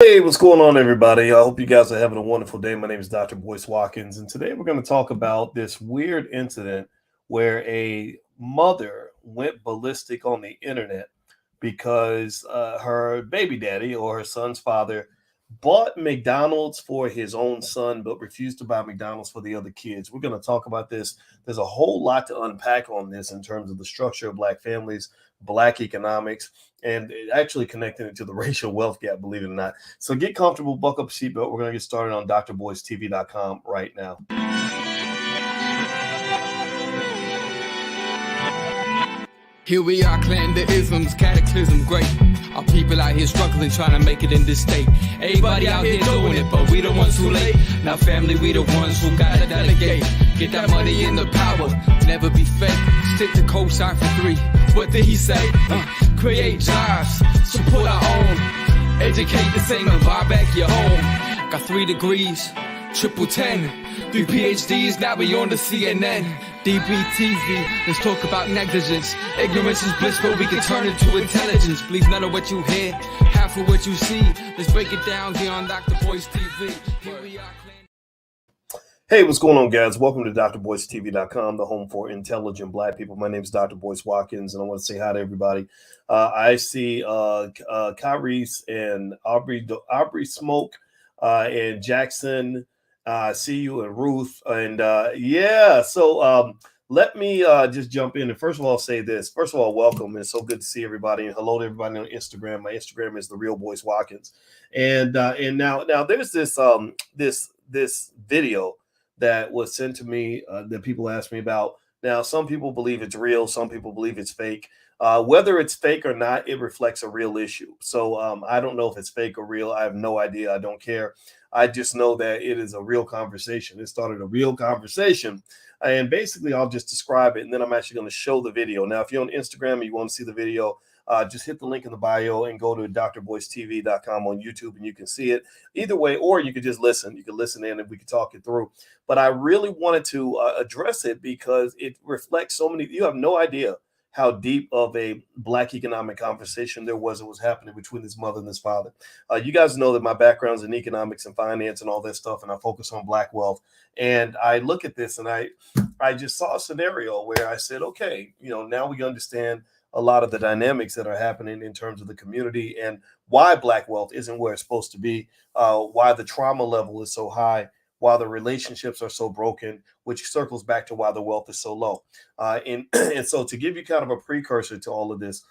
Hey, what's going on, everybody? I hope you guys are having a wonderful day. My name is Dr. Boyce Watkins, and today we're going to talk about this weird incident where a mother went ballistic on the internet because her baby daddy or her son's father bought McDonald's for his own son, but refused to buy McDonald's for the other kids. We're going to talk about this. There's a whole lot to unpack on this in terms of the structure of Black families, Black economics, and actually connecting it to the racial wealth gap, believe it or not. So get comfortable, buckle up seatbelt. We're going to get started on drboystv.com right now. Here we are, clan the isms, cataclysm, great. Our people out here struggling, trying to make it in this state. Everybody out here doing it, but we the ones who late. Now family, we the ones who gotta delegate. Get that money in the power, never be fake. Stick to cosign for 3. What did he say? Create jobs, support our own. Educate the same and buy back your home. Got 3 degrees, triple 10. 3 PhDs, now we on the CNN. DBTV, let's talk about negligence. Ignorance is bliss, but we can turn it to intelligence. Believe none of what you hear, half of what you see. Let's break it down here on Dr. Boyce TV. Here we are. Hey, what's going on, guys? Welcome to drboystv.com, the home for intelligent Black people. My name is Dr. Boyce Watkins, and I want to say hi to everybody. I see Kyrese and Aubrey Smoke and Jackson. See you and Ruth. And so let me just jump in. And first of all, say this. First of all, welcome. It's so good to see everybody. And hello to everybody on Instagram. My Instagram is The Real Boyce Watkins. And now there's this video that was sent to me that people asked me about. Now, some people believe it's real. Some people believe it's fake. Whether it's fake or not, it reflects a real issue. So I don't know if it's fake or real. I have no idea. I don't care. I just know that it is a real conversation. It started a real conversation. And basically, I'll just describe it, and then I'm actually going to show the video. Now, if you're on Instagram and you want to see the video, just hit the link in the bio and go to drboystv.com on YouTube, and you can see it either way, or you could just listen. You can listen in and we can talk it through. But I really wanted to address it because it reflects so many. You have no idea how deep of a Black economic conversation there was happening between this mother and this father. You guys know that my background's in economics and finance and all that stuff, and I focus on Black wealth. And I look at this and I just saw a scenario where I said, okay, now we understand a lot of the dynamics that are happening in terms of the community and why Black wealth isn't where it's supposed to be, why the trauma level is so high, why the relationships are so broken, which circles back to why the wealth is so low. And so to give you kind of a precursor to all of this,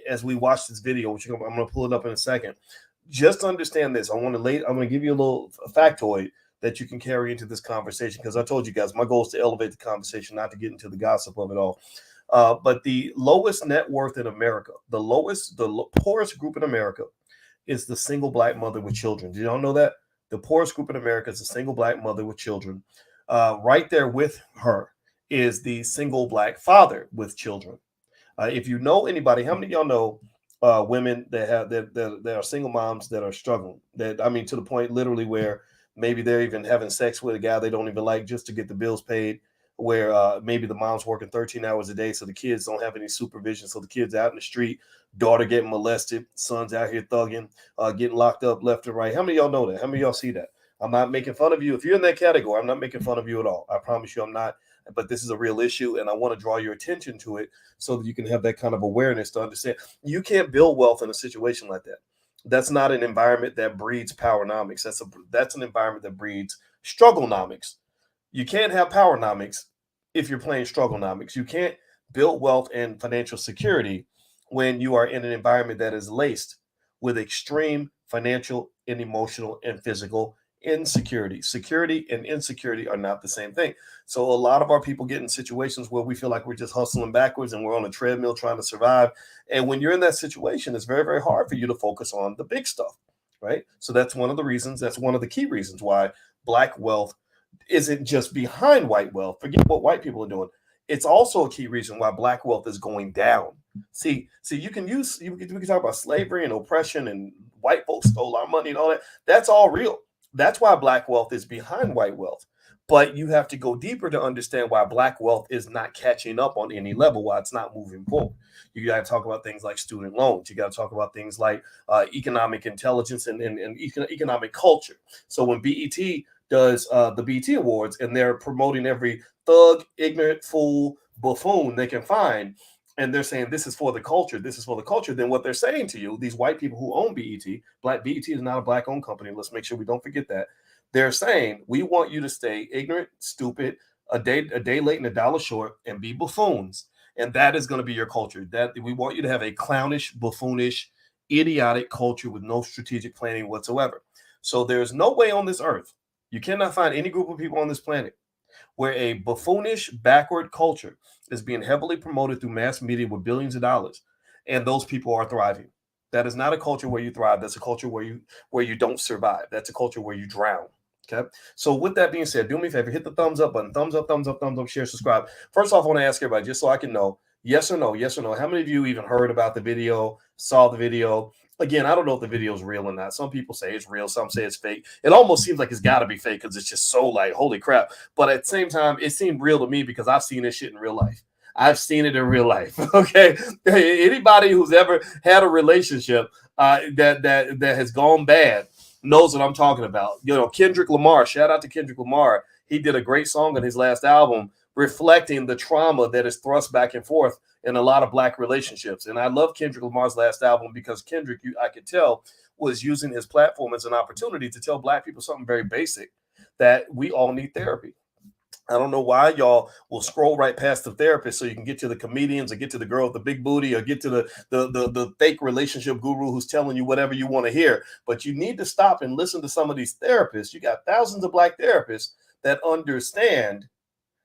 as we watch this video, which I'm going to pull it up in a second, just understand this. I'm going to give you a little factoid that you can carry into this conversation, because I told you guys, my goal is to elevate the conversation, not to get into the gossip of it all. But the lowest net worth in America, the poorest group in America is the single Black mother with children. Do y'all know that? The poorest group in America is a single Black mother with children. Right there with her is the single Black father with children. If you know anybody, how many of y'all know women that are single moms that are struggling? To the point literally where maybe they're even having sex with a guy they don't even like just to get the bills paid, where maybe the mom's working 13 hours a day, so the kids don't have any supervision. So the kids out in the street, daughter getting molested, son's out here thugging, getting locked up left and right. How many of y'all know that? How many of y'all see that? I'm not making fun of you. If you're in that category, I'm not making fun of you at all. I promise you I'm not. But this is a real issue, and I want to draw your attention to it so that you can have that kind of awareness to understand. You can't build wealth in a situation like that. That's not an environment that breeds powernomics. That's an environment that breeds strugglenomics. You can't have powernomics if you're playing strugglenomics. You can't build wealth and financial security when you are in an environment that is laced with extreme financial and emotional and physical insecurity. Security and insecurity are not the same thing. So a lot of our people get in situations where we feel like we're just hustling backwards and we're on a treadmill trying to survive. And when you're in that situation, it's very, very hard for you to focus on the big stuff, right? So that's one of the reasons, that's one of the key reasons why Black wealth isn't just behind white wealth. Forget what white people are doing. It's also a key reason why Black wealth is going down. See, we can talk about slavery and oppression and white folks stole our money and all that. That's all real. That's why Black wealth is behind white wealth. But you have to go deeper to understand why Black wealth is not catching up on any level, why it's not moving forward. You got to talk about things like student loans. You got to talk about things like economic intelligence and economic culture. So when BET does the BET Awards and they're promoting every thug, ignorant, fool, buffoon they can find, and they're saying this is for the culture, this is for the culture, then what they're saying to you, these white people who own BET, BET is not a Black-owned company. Let's make sure we don't forget that. They're saying we want you to stay ignorant, stupid, a day late and a dollar short, and be buffoons. And that is going to be your culture. That we want you to have a clownish, buffoonish, idiotic culture with no strategic planning whatsoever. So there's no way on this earth, you cannot find any group of people on this planet where a buffoonish, backward culture is being heavily promoted through mass media with billions of dollars, and those people are thriving. That is not a culture where you thrive. That's a culture where you don't survive. That's a culture where you drown. Okay. So with that being said, do me a favor, hit the thumbs up button, thumbs up, share, subscribe. First off, I want to ask everybody, just so I can know, yes or no, how many of you even heard about the video, saw the video? Again, I don't know if the video is real or not. Some people say it's real. Some say it's fake. It almost seems like it's got to be fake because it's just so like, holy crap. But at the same time, it seemed real to me because I've seen this shit in real life. I've seen it in real life. Okay. Anybody who's ever had a relationship that has gone bad knows what I'm talking about. You know, Kendrick Lamar, shout out to Kendrick Lamar. He did a great song on his last album reflecting the trauma that is thrust back and forth in a lot of Black relationships. And I love Kendrick Lamar's last album because Kendrick, I could tell, was using his platform as an opportunity to tell Black people something very basic, that we all need therapy. I don't know why y'all will scroll right past the therapist so you can get to the comedians or get to the girl with the big booty or get to the fake relationship guru who's telling you whatever you want to hear. But you need to stop and listen to some of these therapists. You got thousands of Black therapists that understand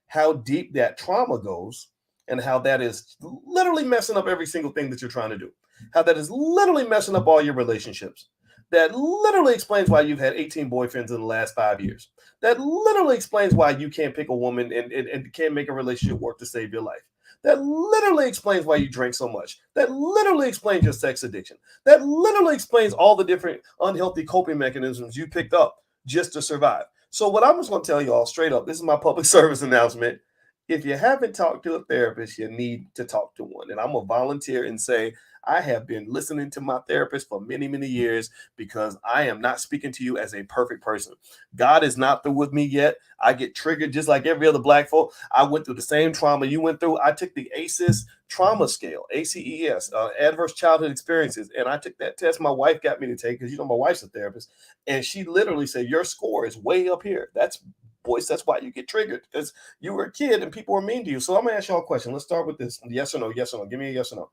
how deep that trauma goes and how that is literally messing up every single thing that you're trying to do, how that is literally messing up all your relationships. That literally explains why you've had 18 boyfriends in the last 5 years. That literally explains why you can't pick a woman and can't make a relationship work to save your life. That literally explains why you drink so much. That literally explains your sex addiction. That literally explains all the different unhealthy coping mechanisms you picked up just to survive. So what I'm just going to tell you all straight up, this is my public service announcement. If you haven't talked to a therapist, you need to talk to one. And I'm going to volunteer and say, I have been listening to my therapist for many, many years because I am not speaking to you as a perfect person. God is not through with me yet. I get triggered just like every other Black folk. I went through the same trauma you went through. I took the ACEs trauma scale, ACES, adverse childhood experiences. And I took that test my wife got me to take because, you know, my wife's a therapist. And she literally said, your score is way up here. That's why you get triggered, because you were a kid and people were mean to you. So I'm going to ask y'all a question. Let's start with this. Yes or no? Yes or no? Give me a yes or no.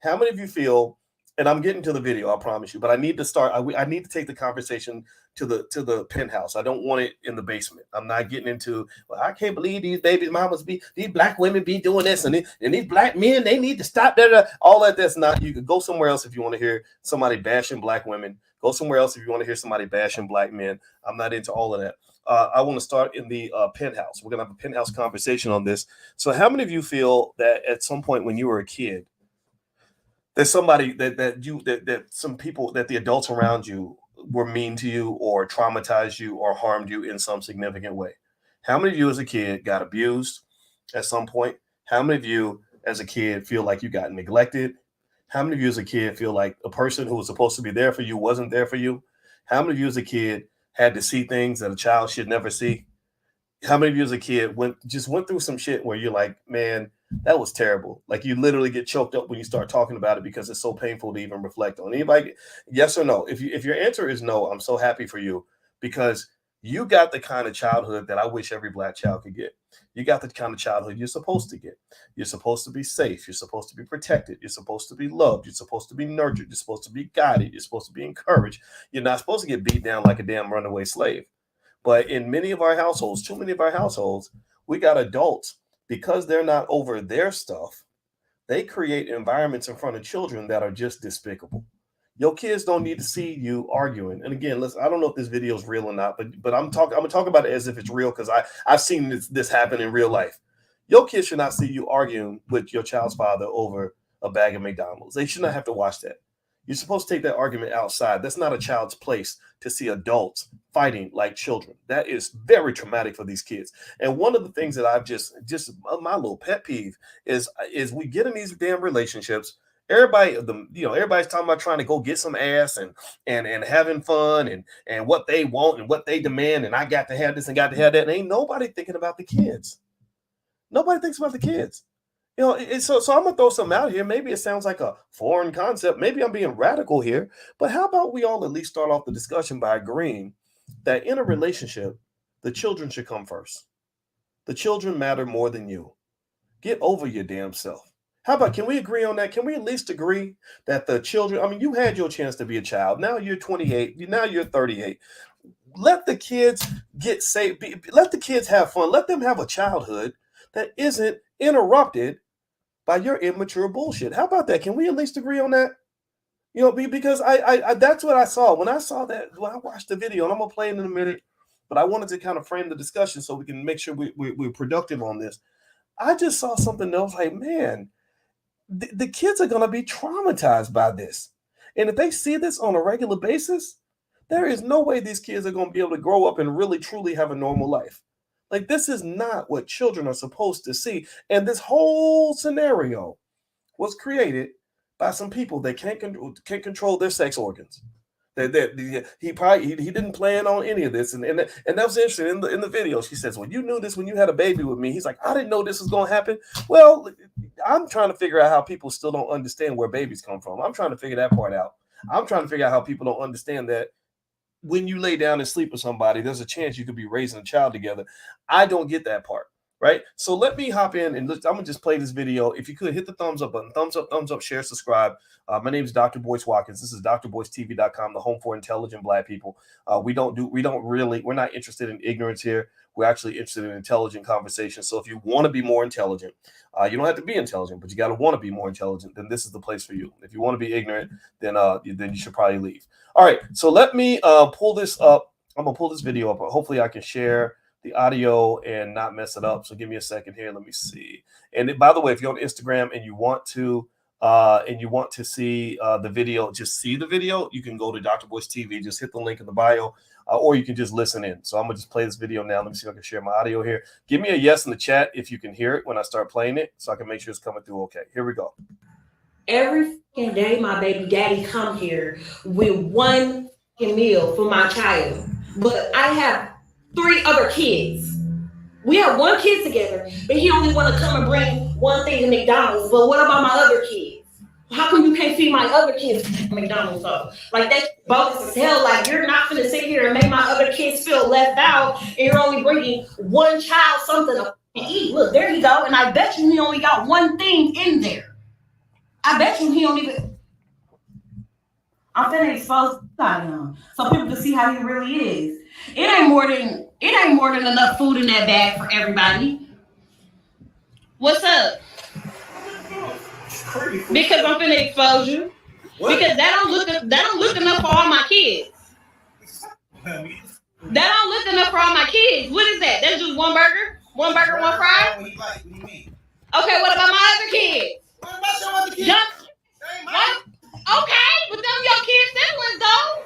How many of you feel, and I'm getting to the video, I promise you, but I need to start. I need to take the conversation to the penthouse. I don't want it in the basement. I'm not getting into, well, I can't believe these baby mamas these Black women be doing this, and these Black men, they need to stop that. All that. That's not. You could go somewhere else if you want to hear somebody bashing Black women. Go somewhere else if you want to hear somebody bashing Black men. I'm not into all of that. I want to start in the penthouse. We're gonna have a penthouse conversation on this. So, how many of you feel that at some point when you were a kid, there's somebody that some people, that the adults around you were mean to you or traumatized you or harmed you in some significant way? How many of you as a kid got abused at some point? How many of you as a kid feel like you got neglected? How many of you as a kid feel like a person who was supposed to be there for you wasn't there for you? How many of you as a kid had to see things that a child should never see? How many of you as a kid went through some shit where you're like, man, that was terrible? Like, you literally get choked up when you start talking about it because it's so painful to even reflect on. Anybody? Yes or no? If your answer is no, I'm so happy for you, because you got the kind of childhood that I wish every Black child could get. You got the kind of childhood you're supposed to get. You're supposed to be safe. You're supposed to be protected. You're supposed to be loved. You're supposed to be nurtured. You're supposed to be guided. You're supposed to be encouraged. You're not supposed to get beat down like a damn runaway slave. But in many of our households, too many of our households, we got adults, because they're not over their stuff, they create environments in front of children that are just despicable. Your kids don't need to see you arguing. And again, I don't know if this video is real or not, but I'm gonna talk about it as if it's real, because I've seen this happen in real life. Your kids should not see you arguing with your child's father over a bag of McDonald's. They should not have to watch that. You're supposed to take that argument outside. That's not a child's place to see adults fighting like children. That is very traumatic for these kids. And one of the things that I've just my little pet peeve is we get in these damn relationships. Everybody's talking about trying to go get some ass and having fun and what they want and what they demand. And I got to have this and got to have that. And ain't nobody thinking about the kids. Nobody thinks about the kids. So I'm gonna throw something out here. Maybe it sounds like a foreign concept. Maybe I'm being radical here, but how about we all at least start off the discussion by agreeing that in a relationship, the children should come first. The children matter more than you. Get over your damn self. How about, can we agree on that? Can we at least agree that the children, I mean, you had your chance to be a child. Now you're 28. Now you're 38. Let the kids get safe. Let the kids have fun. Let them have a childhood that isn't interrupted by your immature bullshit. How about that? Can we at least agree on that? Because I that's what I saw. When I saw that, when I watched the video, and I'm going to play it in a minute, but I wanted to kind of frame the discussion so we can make sure we're productive on this. I just saw something else like, man, the kids are going to be traumatized by this. And if they see this on a regular basis, there is no way these kids are going to be able to grow up and really, truly have a normal life. Like, this is not what children are supposed to see. And this whole scenario was created by some people that can't control their sex organs. He didn't plan on any of this. And that was interesting in the video. She says, well, you knew this when you had a baby with me. He's like, I didn't know this was going to happen. Well, I'm trying to figure out how people still don't understand where babies come from. I'm trying to figure that part out. I'm trying to figure out how people don't understand that when you lay down and sleep with somebody, there's a chance you could be raising a child together. I don't get that part, right? So let me hop in and I'm going to just play this video. If you could hit the thumbs up button, thumbs up, share, subscribe. My name is Dr. Boyce Watkins. This is drboycetv.com, the home for intelligent Black people. We're not interested in ignorance here. We're actually interested in intelligent conversation. So if you want to be more intelligent, you don't have to be intelligent, but you got to want to be more intelligent, then this is the place for you. If you want to be ignorant, then you should probably leave. All right, so let me pull this up. I'm going to pull this video up. Hopefully I can share the audio and not mess it up. So give me a second here. Let me see. And by the way, if you're on Instagram and you want to see the video, just see the video, you can go to Dr. Boyce TV. Just hit the link in the bio, or you can just listen in. So I'm going to just play this video now. Let me see if I can share my audio here. Give me a yes in the chat if you can hear it when I start playing it, so I can make sure it's coming through okay. Here we go. Every day my baby daddy come here with one meal for my child. But I have 3 other kids. We have 1 kid together, but he only want to come and bring one thing to McDonald's. But what about my other kids? How come you can't feed my other kids McDonald's though? Like, that's bogus as hell. Like, you're not gonna sit here and make my other kids feel left out, and you're only bringing one child something to eat. Look, there you go. And I bet you he only got one thing in there. I bet you he don't even. I'm finna expose him so people can see how he really is. It ain't more than enough food in that bag for everybody. What's up? Because I'm finna expose you. What? Because that don't look enough for all my kids. That don't look enough for all my kids. What is that? That's just one burger, one fry. Okay, what about my other kids? What about your other kids? Okay, but them your kids' siblings though.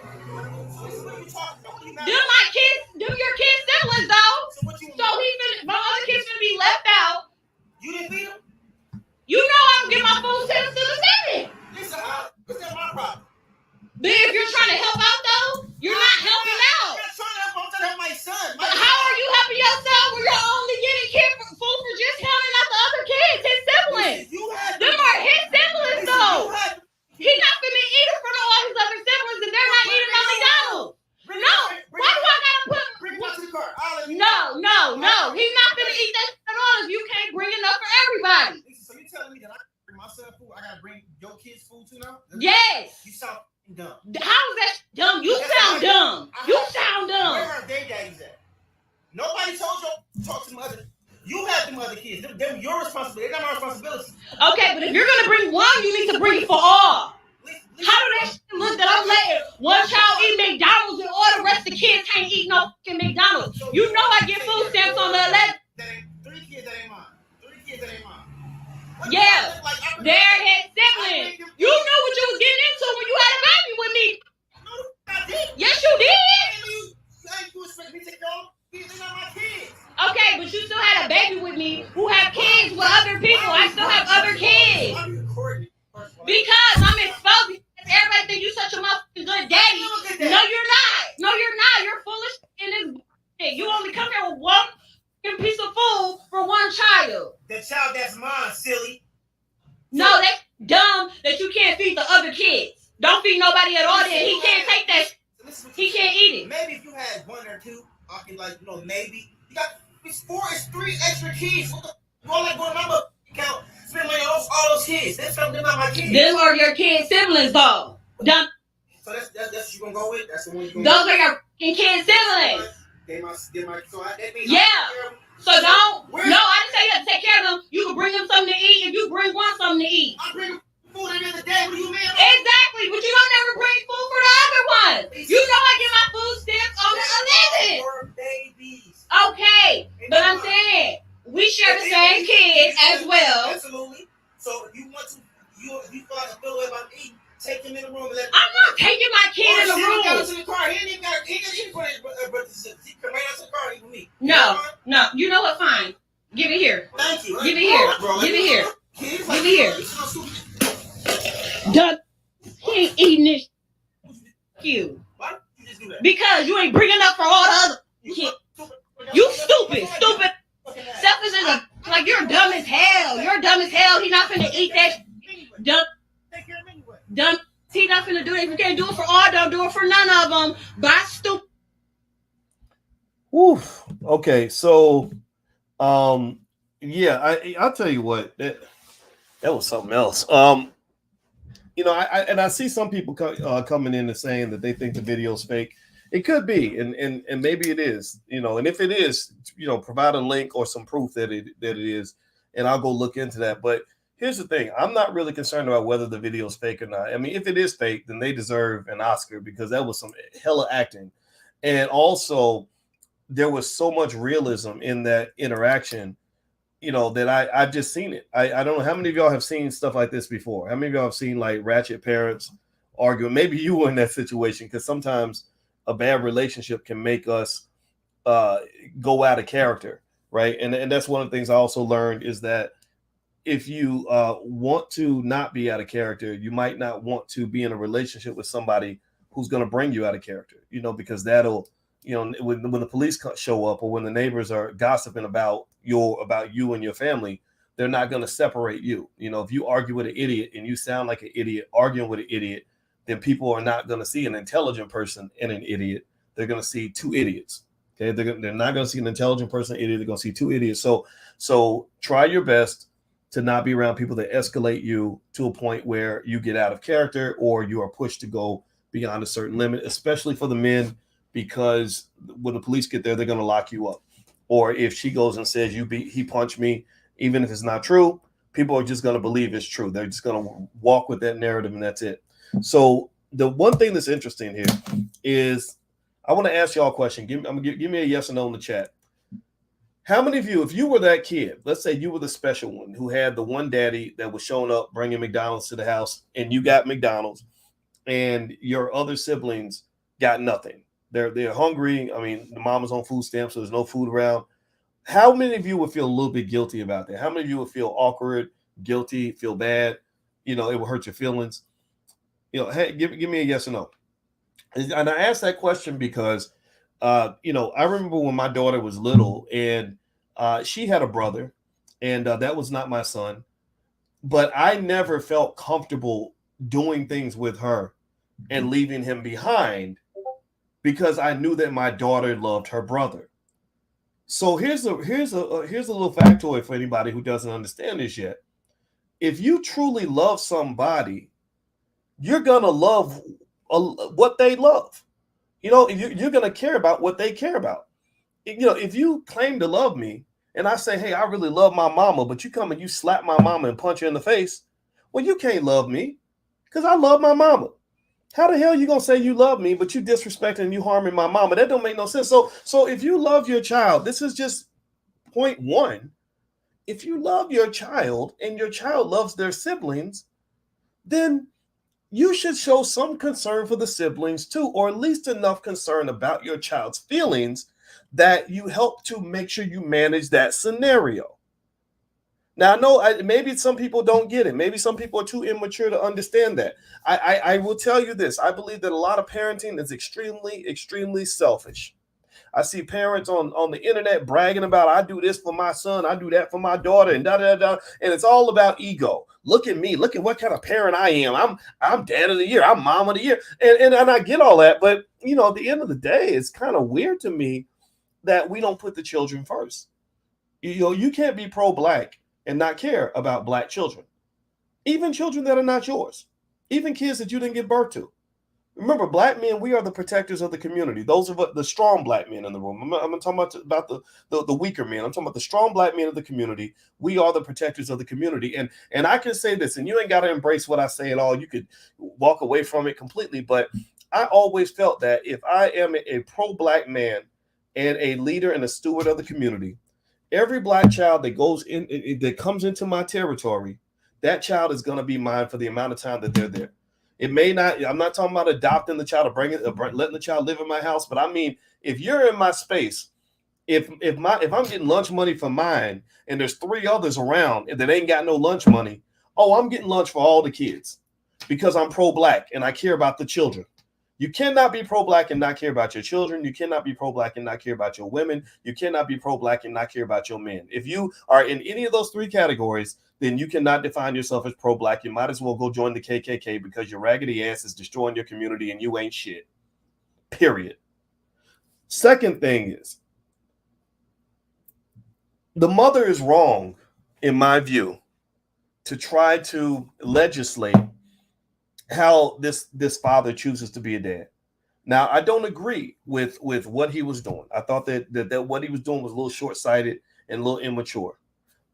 Them your kids' siblings though. So my other kids gonna be left out. You didn't feed them? You know I don't get my food sent to the city. Listen, what's that my problem? But if you're trying to help out though, you're not helping out. I'm trying to help my son. But how are you helping yourself when you're only getting food for just counting out the other kids, his siblings? Them are his siblings though. He's not gonna eat in front of all his other siblings and they're not eating on McDonald's. No, why do I gotta put? Bring it to the car. No. He's not gonna eat that at all if you can't bring enough for everybody. So you telling me that I bring my son food? I gotta bring your kids food too now? Yes. You sound dumb. How is that dumb? You sound dumb. Where are their daddies at? Nobody told you to talk to them other. You have them other kids. They're your responsibility. They're not my responsibility. Okay, but if you're gonna bring one, you need to bring it for all. How do that shit look that I'm letting one child eat McDonald's and all the rest of the kids can't eat no fucking McDonald's? You know I get food stamps on the 11th. 3 kids that ain't mine. Yeah, they're his siblings. You knew what you was getting into when you had a baby with me. Yes, you did. nobody at all, then he can't take that. He can't eat it. Maybe if you had one or two, I could maybe. You got it's 3 extra kids. What the? You all like going to my account, spend money on all those kids. That's something about my kids. Them are your kids' siblings, though. Dumb. So that's what you gonna go with. That's the one you gonna. Those are your kids' siblings. Yeah. So don't. No, I didn't say you have to take care of them. You can bring them something to eat if you bring one something to eat. I bring food every other day. What do you mean? Exactly, but you don't ever bring food for the other ones. You know I get my food stamps on the 11th. For babies. Okay, but I'm saying we share the same kids as well. Absolutely. So if you want to, you feel away about eating. Take him in the room and let him. I'm not taking my kid in the room. He got us in the car. He ain't even got to eat for it, but he come right out to the car and eat with me. No. You know what? Fine. Give it here. Thank you. Give it here. Give it here. Give it here. Doug, he ain't eating this. You. Why don't you just do that? Because you ain't bringing up for all the other kids. You stupid. Selfish as a like you're dumb as hell. You're dumb as hell. He not finna eat that. Dumb. Take care of him anyway. Dumb. He not finna do it. If you can't do it for all, don't do it for none of them. Bye, stupid. Woof. Okay, so, yeah, I'll tell you what, that was something else. I see some people coming in and saying that they think the video's fake. It could be, and maybe it is, and if it is, provide a link or some proof that it is, and I'll go look into that. But here's the thing. I'm not really concerned about whether the video is fake or not. I mean, if it is fake, then they deserve an Oscar because that was some hella acting. And also, there was so much realism in that interaction, that I've just seen it. I don't know how many of y'all have seen stuff like this before. How many of y'all have seen like ratchet parents arguing? Maybe you were in that situation because sometimes a bad relationship can make us go out of character, right? And that's one of the things I also learned is that if you want to not be out of character, you might not want to be in a relationship with somebody who's going to bring you out of character, because that'll, when the police show up or when the neighbors are gossiping about you and your family, they're not going to separate you. If you argue with an idiot and you sound like an idiot arguing with an idiot, then people are not going to see an intelligent person and an idiot. They're going to see two idiots. Okay, they're not going to see an intelligent person, idiot. They're going to see two idiots. So try your best to not be around people that escalate you to a point where you get out of character or you are pushed to go beyond a certain limit, especially for the men, because when the police get there, they're going to lock you up. Or if she goes and says he punched me, even if it's not true, people are just going to believe it's true. They're just going to walk with that narrative and that's it. So the one thing that's interesting here is I want to ask y'all a question. Give me a yes or no in the chat. How many of you, if you were that kid, let's say you were the special one who had the one daddy that was showing up, bringing McDonald's to the house, and you got McDonald's, and your other siblings got nothing. They're hungry. I mean, the mama's on food stamps, so there's no food around. How many of you would feel a little bit guilty about that? How many of you would feel awkward, guilty, feel bad? It will hurt your feelings. Hey, give me a yes or no. And I asked that question because, I remember when my daughter was little and she had a brother, and that was not my son. But I never felt comfortable doing things with her and leaving him behind because I knew that my daughter loved her brother. So here's a little factoid for anybody who doesn't understand this yet. If you truly love somebody, you're gonna love what they love. You're gonna care about what they care about. If you claim to love me and I say, hey, I really love my mama, but you come and you slap my mama and punch her in the face, well, you can't love me because I love my mama. How the hell are you gonna say you love me, but you disrespecting and you harming my mama? That don't make no sense. So if you love your child, this is just point one. If you love your child and your child loves their siblings, then you should show some concern for the siblings too, or at least enough concern about your child's feelings that you help to make sure you manage that scenario. Now, I know maybe some people don't get it. Maybe some people are too immature to understand that. I will tell you this. I believe that a lot of parenting is extremely, extremely selfish. I see parents on the internet bragging about, I do this for my son, I do that for my daughter, and da da da. And it's all about ego. Look at me. Look at what kind of parent I am. I'm dad of the year. I'm mom of the year. And I get all that. But, you know, at the end of the day, it's kind of weird to me that we don't put the children first. You know, you can't be pro-black and not care about black children, even children that are not yours, even kids that you didn't give birth to. Remember, black men, we are the protectors of the community. Those are the strong black men in the room. I'm talking about the weaker men. I'm talking about the strong black men of the community. We are the protectors of the community. And I can say this, and you ain't got to embrace what I say at all. You could walk away from it completely. But I always felt that if I am a pro-black man and a leader and a steward of the community, every black child that goes in, that comes into my territory, that child is going to be mine for the amount of time that they're there. It may not, I'm not talking about adopting the child or letting the child live in my house, but I mean, if you're in my space, if I'm getting lunch money for mine and there's 3 others around that ain't got no lunch money, I'm getting lunch for all the kids because I'm pro-black and I care about the children. You cannot be pro-black and not care about your children. You cannot be pro-black and not care about your women. You cannot be pro-black and not care about your men. If you are in any of those 3 categories, then you cannot define yourself as pro-black. You might as well go join the KKK because your raggedy ass is destroying your community and you ain't shit. Period. Second thing is, the mother is wrong, in my view, to try to legislate how this father chooses to be a dad. Now, I don't agree with what he was doing. I thought that what he was doing was a little short-sighted and a little immature.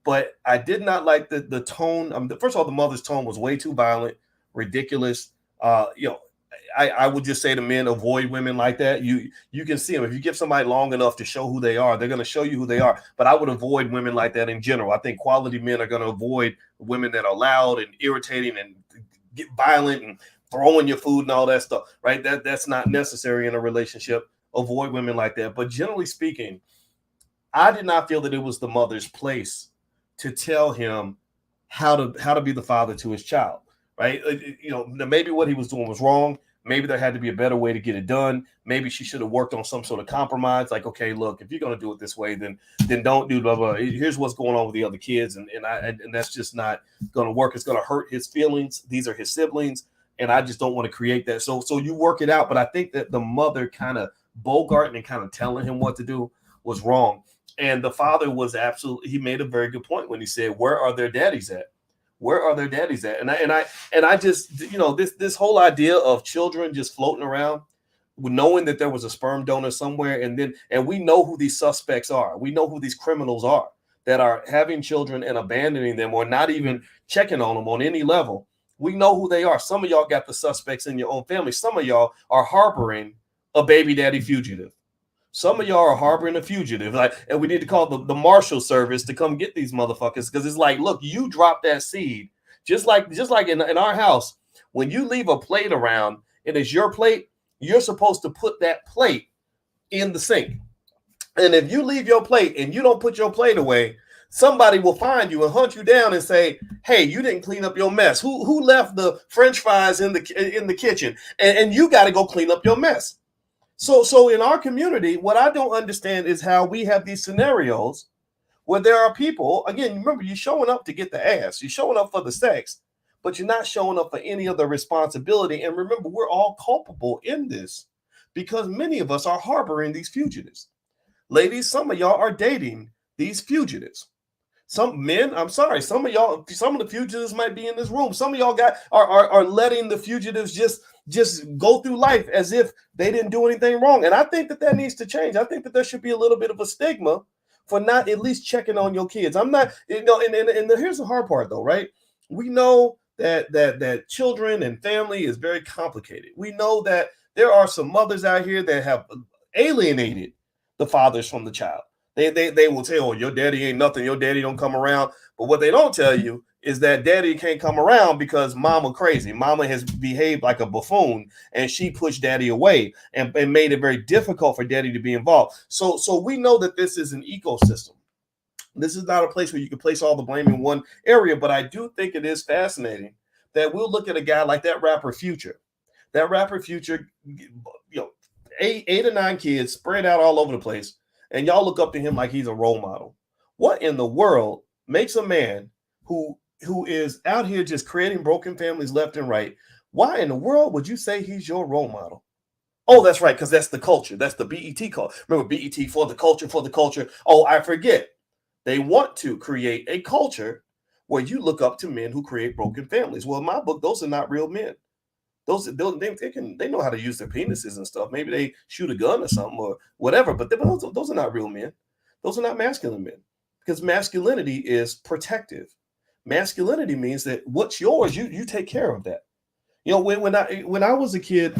But I did not like the tone. First of all, the mother's tone was way too violent, ridiculous. I would just say to men, avoid women like that. You can see them. If you give somebody long enough to show who they are, they're going to show you who they are. But I would avoid women like that in general. I think quality men are going to avoid women that are loud and irritating and get violent and throwing your food and all that stuff, right? That's not necessary in a relationship. Avoid women like that. But generally speaking, I did not feel that it was the mother's place to tell him how to be the father to his child, right? Maybe what he was doing was wrong. Maybe there had to be a better way to get it done. Maybe she should have worked on some sort of compromise. Like, okay, look, if you're going to do it this way, then don't do blah, blah. Here's what's going on with the other kids. And that's just not going to work. It's going to hurt his feelings. These are his siblings. And I just don't want to create that. So you work it out. But I think that the mother kind of bogarting and kind of telling him what to do was wrong. And the father was he made a very good point when he said, where are their daddies at? Where are their daddies at? And I just, this whole idea of children just floating around, knowing that there was a sperm donor somewhere, and we know who these suspects are. We know who these criminals are that are having children and abandoning them or not even checking on them on any level. We know who they are. Some of y'all got the suspects in your own family. Some of y'all are harboring a baby daddy fugitive. Some of y'all are harboring a fugitive, and we need to call the Marshal Service to come get these motherfuckers, because it's like, look, you dropped that seed, just like in our house. When you leave a plate around and it's your plate, you're supposed to put that plate in the sink. And if you leave your plate and you don't put your plate away, somebody will find you and hunt you down and say, "Hey, you didn't clean up your mess. Who left the French fries in the kitchen?" And you got to go clean up your mess. So in our community, what I don't understand is how we have these scenarios where there are people, again, remember, you're showing up to get the ass, you're showing up for the sex, but you're not showing up for any other responsibility. And remember, we're all culpable in this because many of us are harboring these fugitives. Ladies, some of y'all are dating these fugitives. Some men, I'm sorry, some of the fugitives might be in this room. Some of y'all are letting the fugitives just go through life as if they didn't do anything wrong. And I think that needs to change. I think that there should be a little bit of a stigma for not at least checking on your kids. I'm not, and here's the hard part though, right? We know that children and family is very complicated. We know that there are some mothers out here that have alienated the fathers from the child. They will tell, your daddy ain't nothing, your daddy don't come around. But what they don't tell you is that daddy can't come around because mama crazy. Mama has behaved like a buffoon and she pushed daddy away and made it very difficult for daddy to be involved. So we know that this is an ecosystem. This is not a place where you can place all the blame in one area, but I do think it is fascinating that we'll look at a guy like that rapper Future. That rapper Future, eight or nine kids spread out all over the place, and y'all look up to him like he's a role model. What in the world makes a man who is out here just creating broken families left and right? Why in the world would you say he's your role model? Oh, that's right, because that's the culture. That's the BET culture. Remember, BET for the culture, for the culture. Oh, I forget. They want to create a culture where you look up to men who create broken families. Well, in my book, those are not real men. They know how to use their penises and stuff. Maybe they shoot a gun or something or whatever, but those are not real men. Those are not masculine men, because masculinity is protective. Masculinity means that what's yours, you take care of that. You know, when I was a kid,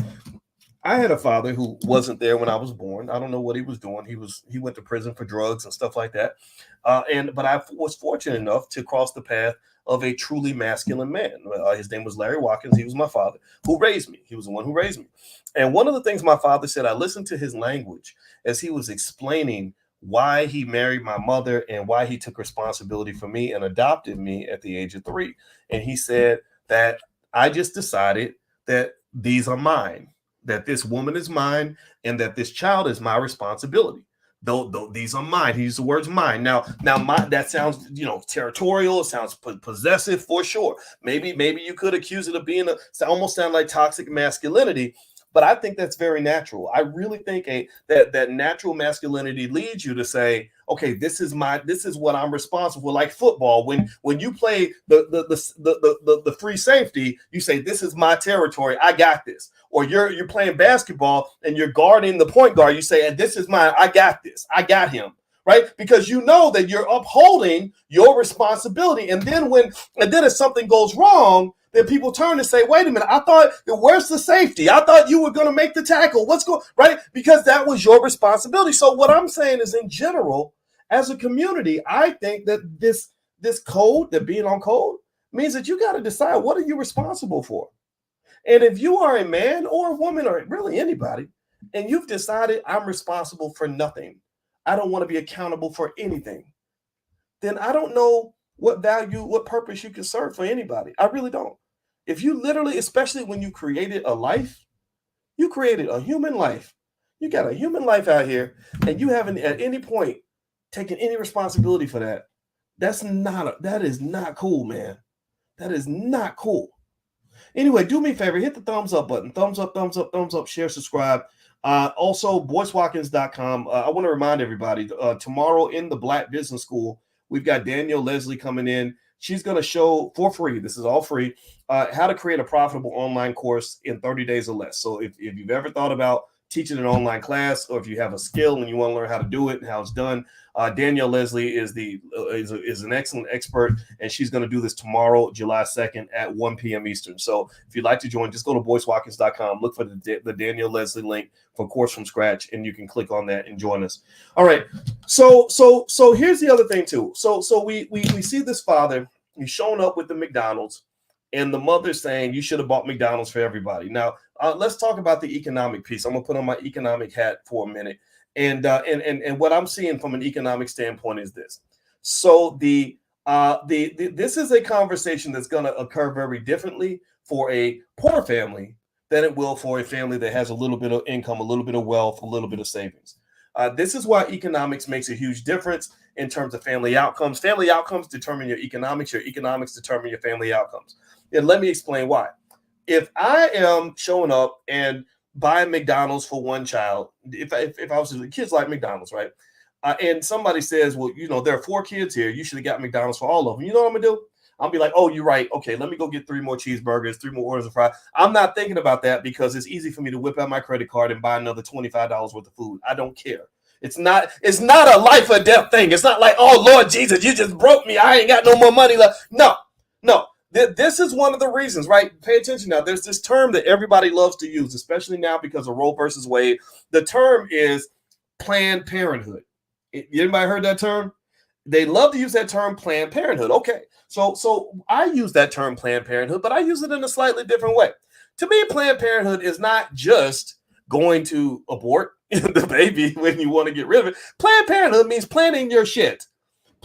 I had a father who wasn't there when I was born. I don't know what he was doing. He went to prison for drugs and stuff like that. But I was fortunate enough to cross the path of a truly masculine man. His name was Larry Watkins. He was my father who raised me. He was the one who raised me. And one of the things my father said, I listened to his language as he was explaining why he married my mother and why he took responsibility for me and adopted me at the age of 3. And he said that I just decided that these are mine, that this woman is mine, and that this child is my responsibility. Though these are mine. He used the words mine. Now, that sounds, territorial. It sounds possessive for sure. Maybe you could accuse it of being almost sound like toxic masculinity, but I think that's very natural. I really think that natural masculinity leads you to say, okay, this is what I'm responsible for. Like football, when you play the free safety, you say, this is my territory. I got this. Or you're playing basketball and you're guarding the point guard. You say, this is mine. I got this. I got him. Right? Because you know that you're upholding your responsibility. And then if something goes wrong, then people turn and say, wait a minute, I thought, where's the safety? I thought you were going to make the tackle. What's going right? Because that was your responsibility. So what I'm saying is, in general, as a community, I think that this code, that being on code, means that you got to decide, what are you responsible for? And if you are a man or a woman or really anybody, and you've decided I'm responsible for nothing, I don't want to be accountable for anything, then I don't know what value, what purpose you can serve for anybody. I really don't. If you literally, especially when you created a life, you created a human life. You got a human life out here, and you haven't at any point taken any responsibility for that. That is not cool, man. That is not cool. Anyway, do me a favor, hit the thumbs up button. Thumbs up, share, subscribe. Also, BoyceWatkins.com. I want to remind everybody, tomorrow in the Black Business School, we've got Danielle Leslie coming in. She's going to show for free, this is all free, how to create a profitable online course in 30 days or less. So if you've ever thought about teaching an online class, or if you have a skill and you want to learn how to do it and how it's done, Danielle Leslie is an excellent expert, and she's going to do this tomorrow, July 2nd at 1 p.m. Eastern. So if you'd like to join, just go to BoyceWatkins.com, look for the Danielle Leslie link for Course from Scratch, and you can click on that and join us. All right. So here's the other thing too. So we see this father, he's showing up with the McDonald's, and the mother's saying, you should have bought McDonald's for everybody. Now, let's talk about the economic piece. I'm going to put on my economic hat for a minute. And what I'm seeing from an economic standpoint is this. So this is a conversation that's going to occur very differently for a poor family than it will for a family that has a little bit of income, a little bit of wealth, a little bit of savings. This is why economics makes a huge difference in terms of family outcomes. Family outcomes determine your economics determine your family outcomes. And let me explain why. If I am showing up and buying McDonald's for one child, if I was kids like McDonald's, right? And somebody says, well, there are 4 kids here, you should have got McDonald's for all of them. You know what I'm gonna do? I'll be like, oh, you're right. Okay, let me go get 3 more cheeseburgers, 3 more orders of fries. I'm not thinking about that because it's easy for me to whip out my credit card and buy another $25 worth of food. I don't care. It's not a life or death thing. It's not like, oh, Lord Jesus, you just broke me. I ain't got no more money left. No. This is one of the reasons, right? Pay attention now. There's this term that everybody loves to use, especially now because of Roe versus Wade. The term is Planned Parenthood. Anybody heard that term? They love to use that term, Planned Parenthood. Okay, so I use that term, Planned Parenthood, but I use it in a slightly different way. To me, Planned Parenthood is not just going to abort the baby when you want to get rid of it. Planned Parenthood means planning your shit.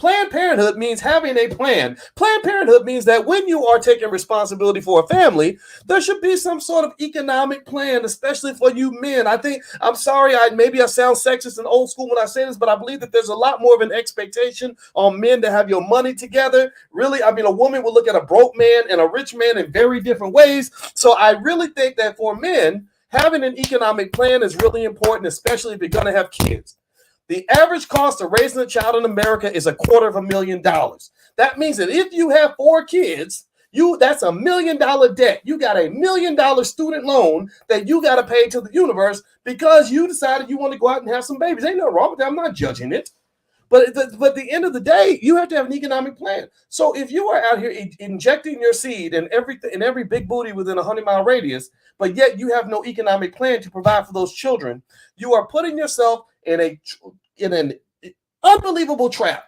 Planned Parenthood means having a plan. Planned Parenthood means that when you are taking responsibility for a family, there should be some sort of economic plan, especially for you men. I'm sorry, maybe I sound sexist and old school when I say this, but I believe that there's a lot more of an expectation on men to have your money together. Really, I mean, a woman will look at a broke man and a rich man in very different ways. So I really think that for men, having an economic plan is really important, especially if you're going to have kids. The average cost of raising a child in America is $250,000. That means that if you have 4 kids, that's $1 million debt. You got $1 million student loan that you got to pay to the universe because you decided you want to go out and have some babies. Ain't nothing wrong with that. I'm not judging it. But at the end of the day, you have to have an economic plan. So if you are out here injecting your seed in every big booty within a 100-mile radius, but yet you have no economic plan to provide for those children, you are putting yourself in an unbelievable trap.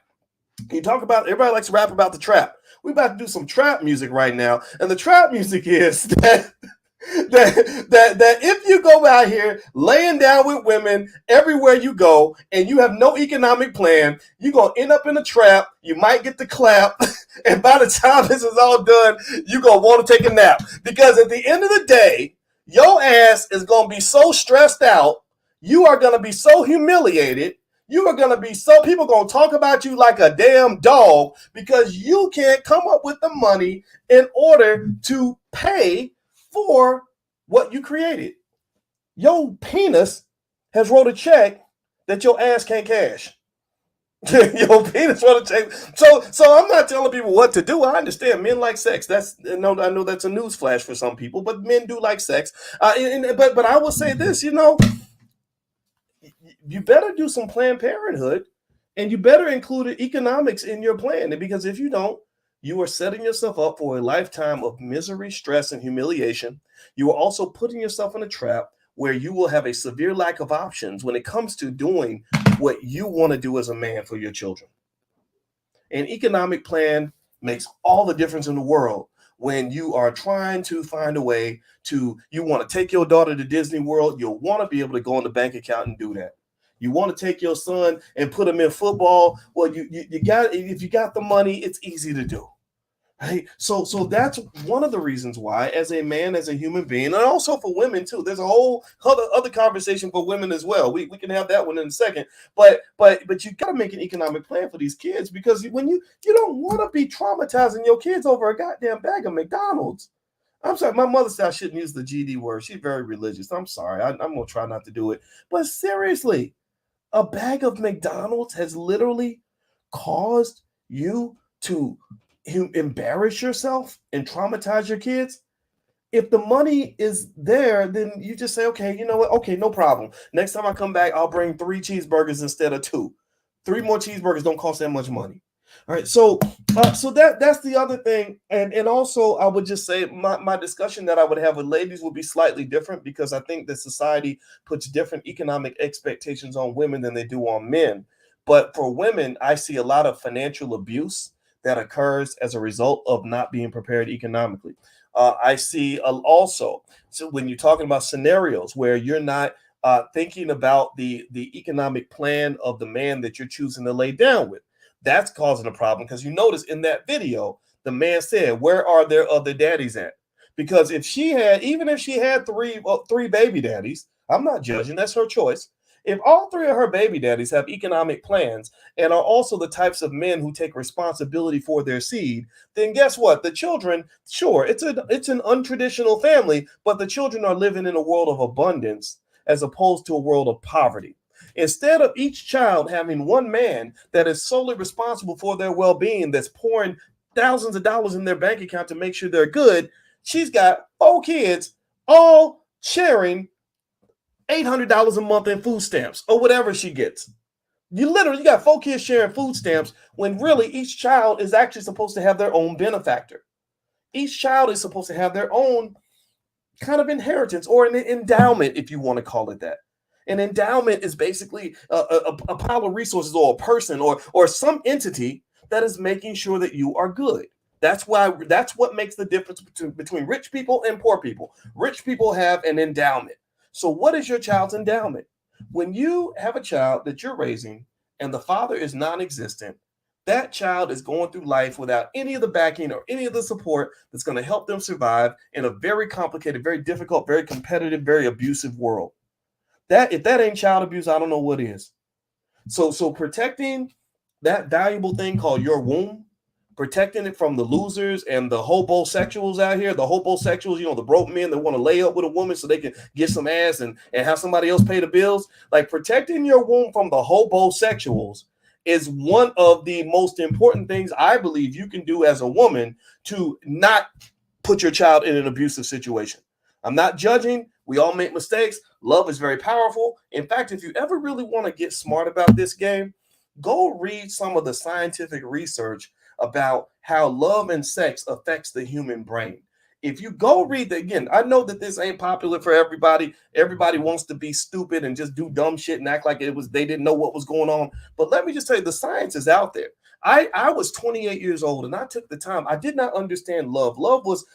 You talk about, everybody likes to rap about the trap. We're about to do some trap music right now. And the trap music is that if you go out here laying down with women everywhere you go and you have no economic plan, you're going to end up in a trap. You might get the clap. And by the time this is all done, you're going to want to take a nap. Because at the end of the day, your ass is going to be so stressed out. You are going to be so humiliated. You are going to be people going to talk about you like a damn dog because you can't come up with the money in order to pay for what you created. Your penis has wrote a check that your ass can't cash. Your penis wrote a check. So I'm not telling people what to do. I understand men like sex. I know that's a news flash for some people, but men do like sex. But I will say this, you better do some Planned Parenthood and you better include economics in your plan. Because if you don't, you are setting yourself up for a lifetime of misery, stress, and humiliation. You are also putting yourself in a trap where you will have a severe lack of options when it comes to doing what you want to do as a man for your children. An economic plan makes all the difference in the world when you are trying to find a way you want to take your daughter to Disney World. You'll want to be able to go in the bank account and do that. You want to take your son and put him in football. Well, if you got the money, it's easy to do. Right? So that's one of the reasons why, as a man, as a human being, and also for women too. There's a whole other conversation for women as well. We can have that one in a second. But you got to make an economic plan for these kids, because when you don't want to be traumatizing your kids over a goddamn bag of McDonald's. I'm sorry, my mother said I shouldn't use the GD word. She's very religious. I'm sorry. I'm gonna try not to do it. But seriously, a bag of McDonald's has literally caused you to embarrass yourself and traumatize your kids. If the money is there, then you just say, okay, you know what? Okay, no problem. Next time I come back, I'll bring 3 cheeseburgers instead of 2. 3 more cheeseburgers don't cost that much money. All right, so that's the other thing, and also I would just say my discussion that I would have with ladies would be slightly different, because I think that society puts different economic expectations on women than they do on men. But for women, I see a lot of financial abuse that occurs as a result of not being prepared economically. I see also, so when you're talking about scenarios where you're not thinking about the economic plan of the man that you're choosing to lay down with, that's causing a problem. Because you notice in that video, the man said, where are their other daddies at? Because even if she had three baby daddies, I'm not judging, that's her choice. If all 3 of her baby daddies have economic plans and are also the types of men who take responsibility for their seed, then guess what? The children, sure, it's an untraditional family, but the children are living in a world of abundance as opposed to a world of poverty. Instead of each child having one man that is solely responsible for their well-being, that's pouring thousands of dollars in their bank account to make sure they're good, she's got 4 kids all sharing $800 a month in food stamps or whatever she gets. You got 4 kids sharing food stamps when really each child is actually supposed to have their own benefactor. Each child is supposed to have their own kind of inheritance or an endowment, if you want to call it that. An endowment is basically a pile of resources or a person or some entity that is making sure that you are good. That's what makes the difference between rich people and poor people. Rich people have an endowment. So what is your child's endowment? When you have a child that you're raising and the father is non-existent, that child is going through life without any of the backing or any of the support that's going to help them survive in a very complicated, very difficult, very competitive, very abusive world. That if that ain't child abuse, I don't know what is. So protecting that valuable thing called your womb, protecting it from the losers and the hobosexuals out here, the hobosexuals, you know, the broke men that want to lay up with a woman so they can get some ass and have somebody else pay the bills. Like protecting your womb from the hobosexuals is one of the most important things I believe you can do as a woman to not put your child in an abusive situation. I'm not judging. We all make mistakes. Love is very powerful. In fact, if you ever really want to get smart about this game, go read some of the scientific research about how love and sex affects the human brain. If you go read that, again, I know that this ain't popular for everybody. Everybody wants to be stupid and just do dumb shit and act like they didn't know what was going on. But let me just tell you, the science is out there. I was 28 years old and I took the time. I did not understand love. Love was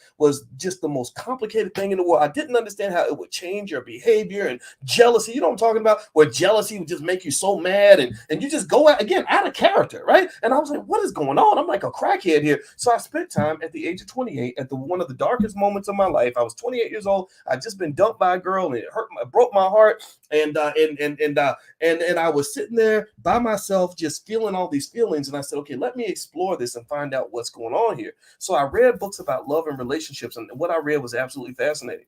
just the most complicated thing in the world. I didn't understand how it would change your behavior and jealousy. You know what I'm talking about? Where jealousy would just make you so mad and you just go out again out of character, right? And I was like, what is going on? I'm like a crackhead here. So I spent time at the age of 28 at one of the darkest moments of my life. I was 28 years old. I'd just been dumped by a girl and it broke my heart. And I was sitting there by myself, just feeling all these feelings. And I said, okay, let me explore this and find out what's going on here. So I read books about love and relationships, and what I read was absolutely fascinating.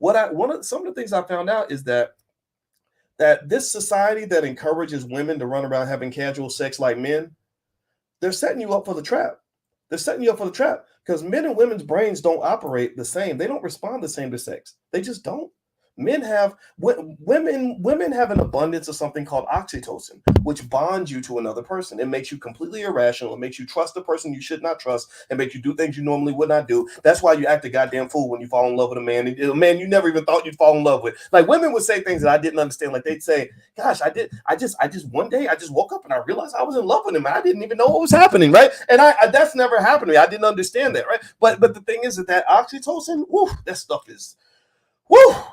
Some of the things I found out is that this society that encourages women to run around having casual sex like men, they're setting you up for the trap. They're setting you up for the trap because men and women's brains don't operate the same. They don't respond the same to sex. They just don't. Women have an abundance of something called oxytocin, which bonds you to another person. It makes you completely irrational. It makes you trust a person you should not trust and makes you do things you normally would not do. That's why you act a goddamn fool when you fall in love with a man you never even thought you'd fall in love with. Like women would say things that I didn't understand. Like they'd say, gosh, one day I just woke up and I realized I was in love with him and I didn't even know what was happening, right? And that's never happened to me. I didn't understand that, right? But the thing is that oxytocin, that stuff is,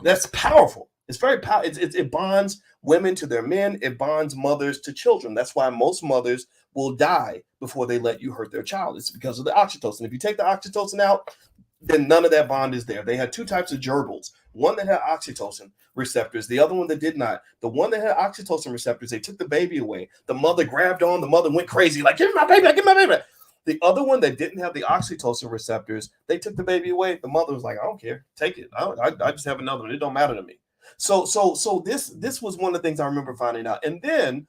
that's powerful. It's very powerful. It bonds women to their men. It bonds mothers to children. That's why most mothers will die before they let you hurt their child. It's because of the oxytocin. If you take the oxytocin out, then none of that bond is there. They had two types of gerbils. One that had oxytocin receptors, the other one that did not. The one that had oxytocin receptors, they took the baby away. The mother grabbed on. The mother went crazy, like, give me my baby, give me my baby. The other one that didn't have the oxytocin receptors, they took the baby away. The mother was like, I don't care. Take it. I just have another one. It don't matter to me. So this was one of the things I remember finding out. And then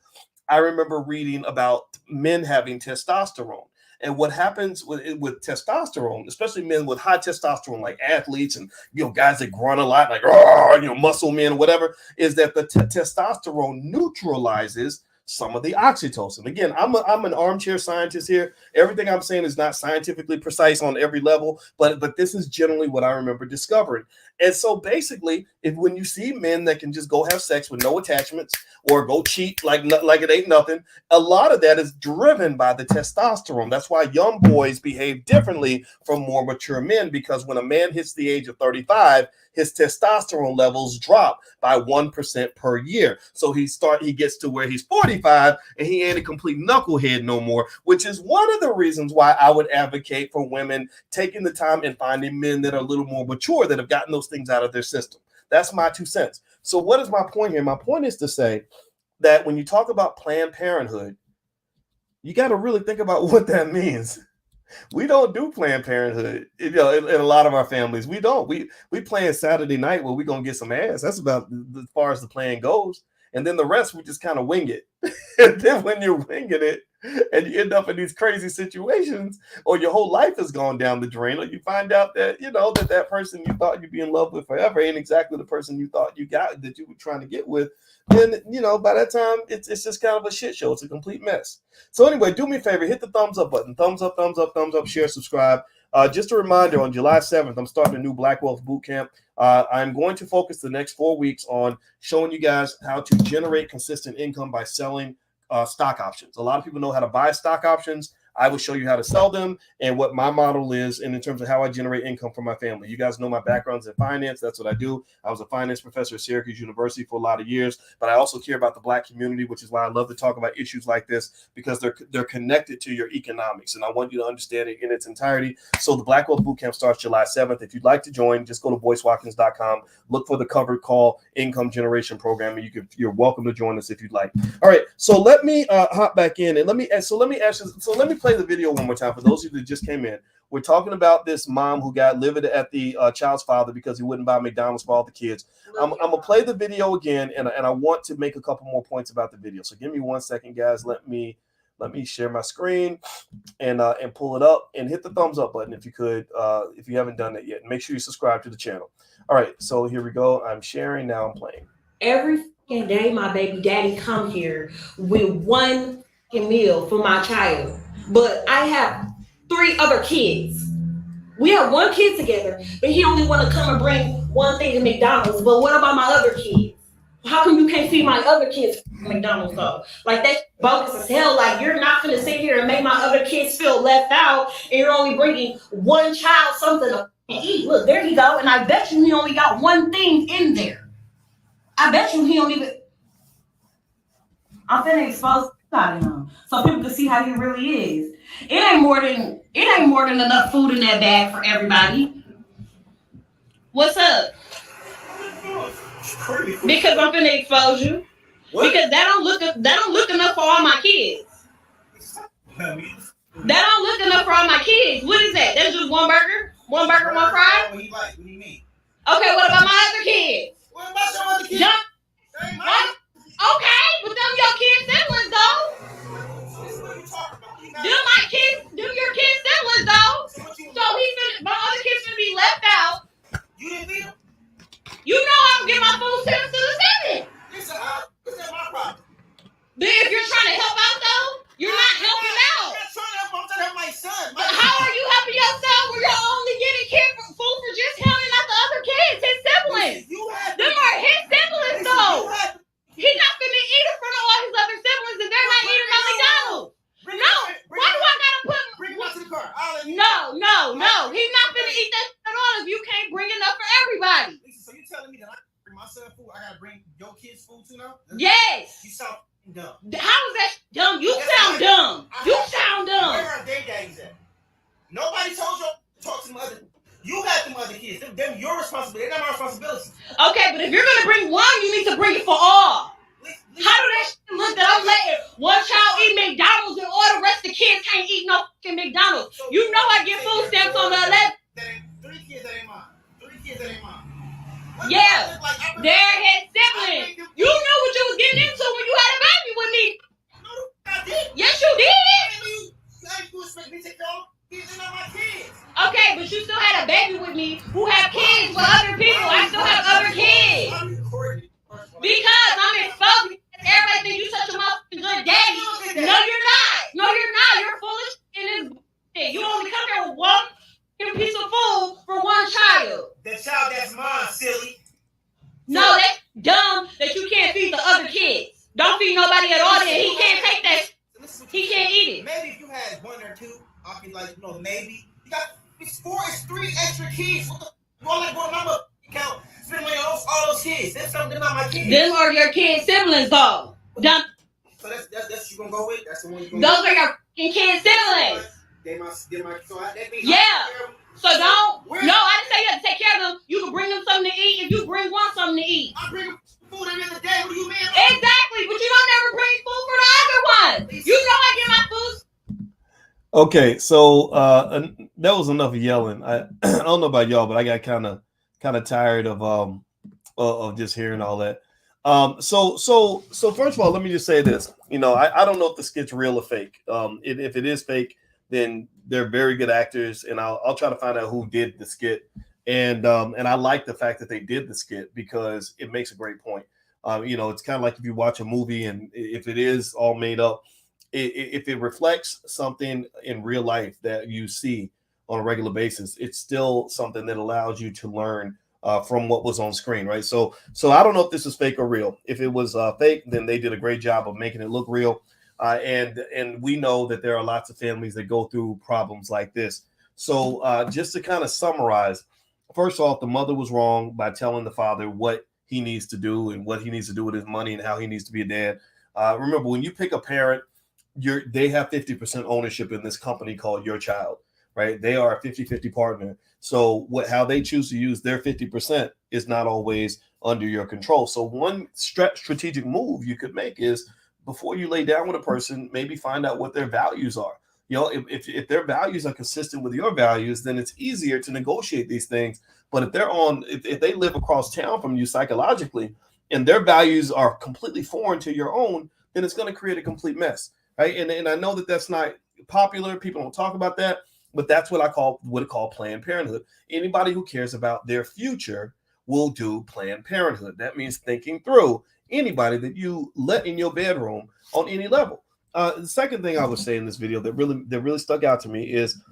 I remember reading about men having testosterone. And what happens with testosterone, especially men with high testosterone, like athletes and guys that grunt a lot, like muscle men, whatever, is that the testosterone neutralizes some of the oxytocin. Again, I'm an armchair scientist here. Everything I'm saying is not scientifically precise on every level, but this is generally what I remember discovering. And so basically, when you see men that can just go have sex with no attachments or go cheat like it ain't nothing, a lot of that is driven by the testosterone. That's why young boys behave differently from more mature men, because when a man hits the age of 35, his testosterone levels drop by 1% per year. So he gets to where he's 45 and he ain't a complete knucklehead no more, which is one of the reasons why I would advocate for women taking the time and finding men that are a little more mature, that have gotten those things out of their system. That's my 2 cents. So what is my point here? My point is to say that when you talk about Planned Parenthood, you got to really think about what that means. We don't do Planned Parenthood, in a lot of our families. We don't. We plan Saturday night where we're going to get some ass. That's about as far as the plan goes. And then the rest, we just kind of wing it. And then when you're winging it and you end up in these crazy situations, or your whole life has gone down the drain, or you find out that, that person you thought you'd be in love with forever ain't exactly the person you thought that you were trying to get with, then, by that time, it's just kind of a shit show. It's a complete mess. So anyway, do me a favor, hit the thumbs up button. Thumbs up, share, subscribe. Just a reminder, on July 7th, I'm starting a new Black Wealth Bootcamp. I'm going to focus the next 4 weeks on showing you guys how to generate consistent income by selling stock options. A lot of people know how to buy stock options. I will show you how to sell them and what my model is, and in terms of how I generate income for my family. You guys know my background's in finance. That's what I do. I was a finance professor at Syracuse University for a lot of years, but I also care about the Black community, which is why I love to talk about issues like this, because they're connected to your economics, and I want you to understand it in its entirety. So the Black Wealth Bootcamp starts July 7th. If you'd like to join, just go to boycewatkins.com, look for the covered call income generation program, and you're welcome to join us if you'd like. All right, so let me hop back in, and let me play the video one more time for those of you that just came in. We're talking about this mom who got livid at the child's father because he wouldn't buy McDonald's for all the kids. I'm gonna play the video again, and I want to make a couple more points about the video. So give me 1 second, guys. Let me share my screen and pull it up, and hit the thumbs up button if you could, if you haven't done that yet. Make sure you subscribe to the channel. All right, so here we go. I'm sharing now. I'm playing. Every day, my baby daddy come here with one meal for my child, but I have 3 other kids. We have 1 kid together, but he only want to come and bring one thing to McDonald's. But what about my other kids? How come you can't feed my other kids McDonald's though? Like, that's bogus as hell. Like, you're not gonna sit here and make my other kids feel left out, and you're only bringing one child something to eat. Look, there you go. And I bet you he only got one thing in there. I bet you he don't even. I'm finna expose him so people can see how he really is. It ain't more than enough food in that bag for everybody. What's up? Because I'm finna expose you. What? Because that don't look enough for all my kids. That don't look enough for all my kids. What is that? That's just one burger? One burger, one fry? What do you mean? Okay, what about my other kids? What about your other kids? Okay, but them your kids' siblings though. Them your kids' siblings though. So my other kids gonna be left out. You didn't feed them? You know I'm gonna get my food sent to the Senate. Listen, what's that my problem? But if you're trying to help out though, you're not helping out. I'm not trying to help. I'm trying to help my son. How are you helping yourself when you're only getting food for just him and not the other kids, his siblings? Them are his siblings though. He's not gonna eat in front of all his other siblings, and they're not eating on McDonald's. No, why do I gotta put? Bring him out to the car. No. He's not gonna eat that at all if you can't bring enough for everybody. Lisa, so you telling me that I bring my son food? I gotta bring your kids food too now? Yes. You sound dumb. How is that dumb? You sound dumb. You sound dumb. Where are their daddies at? Nobody told you to talk to them other. You got them other kids. Them your responsibility. They're not my responsibility. Okay, but if you're gonna bring one, you need to bring it for all. How do that shit look that I'm letting one child eat McDonald's and all the rest of the kids can't eat no fucking McDonald's? So you know I get food stamps on the 11th. 3 kids that ain't mine. 3 kids that ain't mine. Yeah, they're his siblings. You knew what you was getting into when you had a baby with me. No, I did. Yes, you did. You expect me to take care of kids and not my kids. Okay, but you still had a baby with me who have kids with other people. I still have other kids. Because I'm exposed. Everybody think you such a motherfucking good daddy. No, you're not. You're foolish in this. You only come here with one piece of food for one child. The child that's mine, silly. No, that's dumb that you can't feed the other kids. Don't feed nobody at all. Then he can't take that. He can't eat it. Maybe if you had 1 or 2, I could maybe. You got 3 extra kids. What the? You all like going to my account? Spend money on all those kids. That's something not my kids. Them are your kids' siblings, though. Dumb. So that's you gonna go with? That's the one you gonna Those are your fucking kids' siblings. They my so that means yeah. So don't. No, I didn't say you have to take care of them. You can bring them something to eat if you bring one something to eat. I bring food every other day. What do you mean? Exactly, but you don't never bring food for the other one. You know I get my food. Okay, so that was enough yelling. I don't know about y'all, but I got kind of tired of just hearing all that. So first of all, let me just say this. I don't know if the skit's real or fake. If it is fake, then they're very good actors, and I'll try to find out who did the skit. And I like the fact that they did the skit because it makes a great point. It's kind of like if you watch a movie and if it is all made up, if it reflects something in real life that you see on a regular basis, it's still something that allows you to learn from what was on screen, right? So I don't know if this is fake or real. If it was fake, then they did a great job of making it look real. And we know that there are lots of families that go through problems like this. So just to kind of summarize, first off, the mother was wrong by telling the father what he needs to do and what he needs to do with his money and how he needs to be a dad. Remember, when you pick a parent, they have 50% ownership in this company called Your Child, right? They are a 50-50 partner. So how they choose to use their 50% is not always under your control. So one strategic move you could make is, before you lay down with a person, maybe find out what their values are. You know, if their values are consistent with your values, then it's easier to negotiate these things. But if they live across town from you psychologically and their values are completely foreign to your own, then it's going to create a complete mess, right? And I know that that's not popular. People don't talk about that, but that's what I call Planned Parenthood. Anybody who cares about their future will do Planned Parenthood. That means thinking through anybody that you let in your bedroom on any level. The second thing I would say in this video that really stuck out to me is,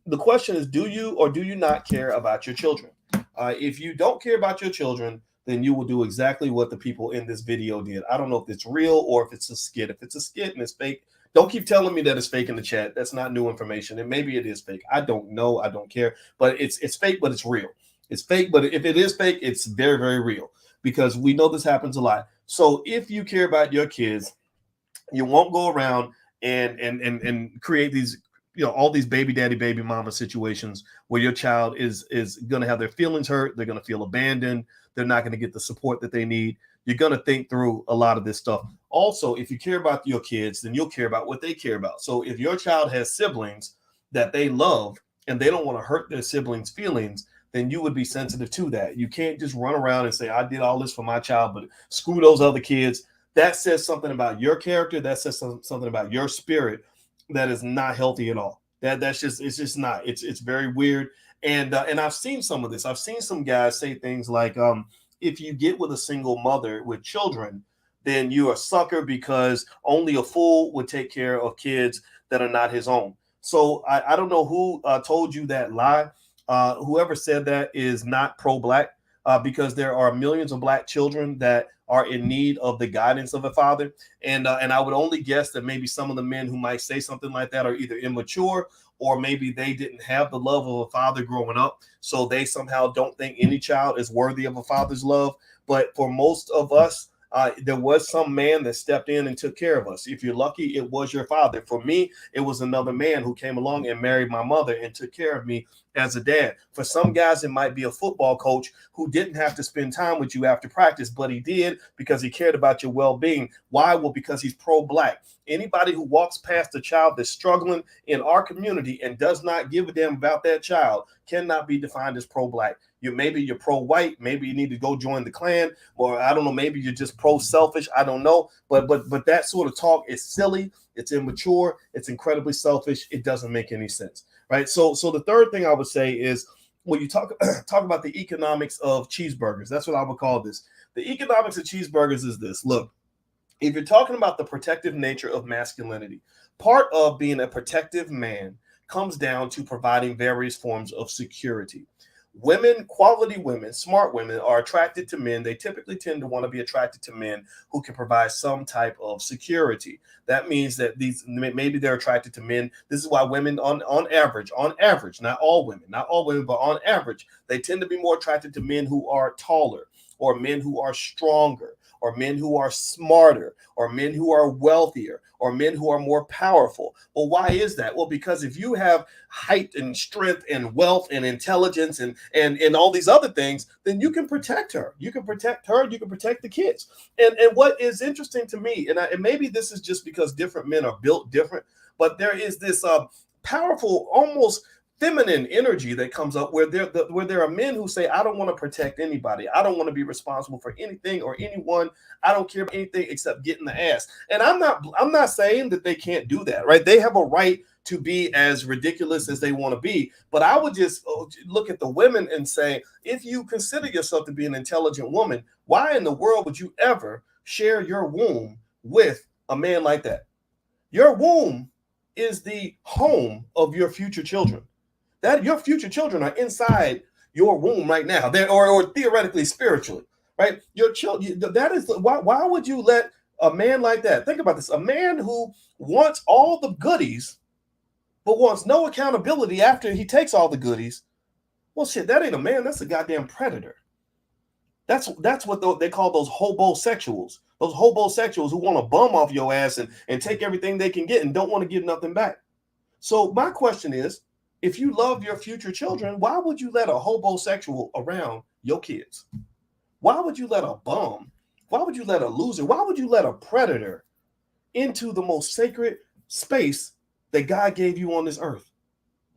the question is, do you or do you not care about your children? If you don't care about your children, then you will do exactly what the people in this video did. I don't know if it's real or if it's a skit. If it's a skit and it's fake, don't keep telling me that it's fake in the chat. That's not new information. And maybe it is fake. I don't know. I don't care. But it's fake, but it's real. It's fake, but if it is fake, it's very, very real, because we know this happens a lot. So if you care about your kids, you won't go around and create these, all these baby daddy, baby mama situations where your child is going to have their feelings hurt. They're going to feel abandoned. They're not going to get the support that they need. You're going to think through a lot of this stuff. Also, if you care about your kids, then you'll care about what they care about. So if your child has siblings that they love and they don't want to hurt their siblings' feelings, then you would be sensitive to that. You can't just run around and say, I did all this for my child, but screw those other kids. That says something about your character. That says something about your spirit that is not healthy at all. It's just not. It's very weird. And I've seen some of this. I've seen some guys say things like, if you get with a single mother with children, then you're a sucker, because only a fool would take care of kids that are not his own. So I don't know who told you that lie. Whoever said that is not pro-Black, because there are millions of Black children that are in need of the guidance of a father. And I would only guess that maybe some of the men who might say something like that are either immature, or maybe they didn't have the love of a father growing up, so they somehow don't think any child is worthy of a father's love. But for most of us, there was some man that stepped in and took care of us. If you're lucky, it was your father. For me, it was another man who came along and married my mother and took care of me as a dad. For some guys, it might be a football coach who didn't have to spend time with you after practice, but he did because he cared about your well-being. Why? Well, because he's pro-Black. Anybody who walks past a child that's struggling in our community and does not give a damn about that child cannot be defined as pro-Black. Maybe you're pro-white, maybe you need to go join the Klan, or I don't know, maybe you're just pro-selfish. I don't know, but that sort of talk is silly, it's immature, it's incredibly selfish. It doesn't make any sense, right? So the third thing I would say is, when you talk about the economics of cheeseburgers, that's what I would call this. The economics of cheeseburgers is this. Look, if you're talking about the protective nature of masculinity, part of being a protective man comes down to providing various forms of security. Women, quality women, smart women are attracted to men. They typically tend to want to be attracted to men who can provide some type of security. That means that maybe they're attracted to men. This is why women on average, not all women, but on average, they tend to be more attracted to men who are taller, or men who are stronger, or men who are smarter, or men who are wealthier, or men who are more powerful. Well, why is that? Well, because if you have height and strength and wealth and intelligence and all these other things, then you can protect her. You can protect her. You can protect the kids. And what is interesting to me, and maybe this is just because different men are built different, but there is this powerful, almost feminine energy that comes up where there are men who say, I don't want to protect anybody. I don't want to be responsible for anything or anyone. I don't care about anything except getting the ass. And I'm not saying that they can't do that, right? They have a right to be as ridiculous as they want to be. But I would just look at the women and say, if you consider yourself to be an intelligent woman, why in the world would you ever share your womb with a man like that? Your womb is the home of your future children. That your future children are inside your womb right now, or theoretically, spiritually, right? Your children. That is why would you let A man like that, think about this, a man who wants all the goodies, but wants no accountability after he takes all the goodies. Well, shit, that ain't a man. That's a goddamn predator. That's what they call those hobosexuals. Those hobosexuals who want to bum off your ass and take everything they can get and don't want to give nothing back. So my question is, if you love your future children, why would you let a hobosexual around your kids? Why would you let a bum? Why would you let a loser? Why would you let a predator into the most sacred space that God gave you on this earth?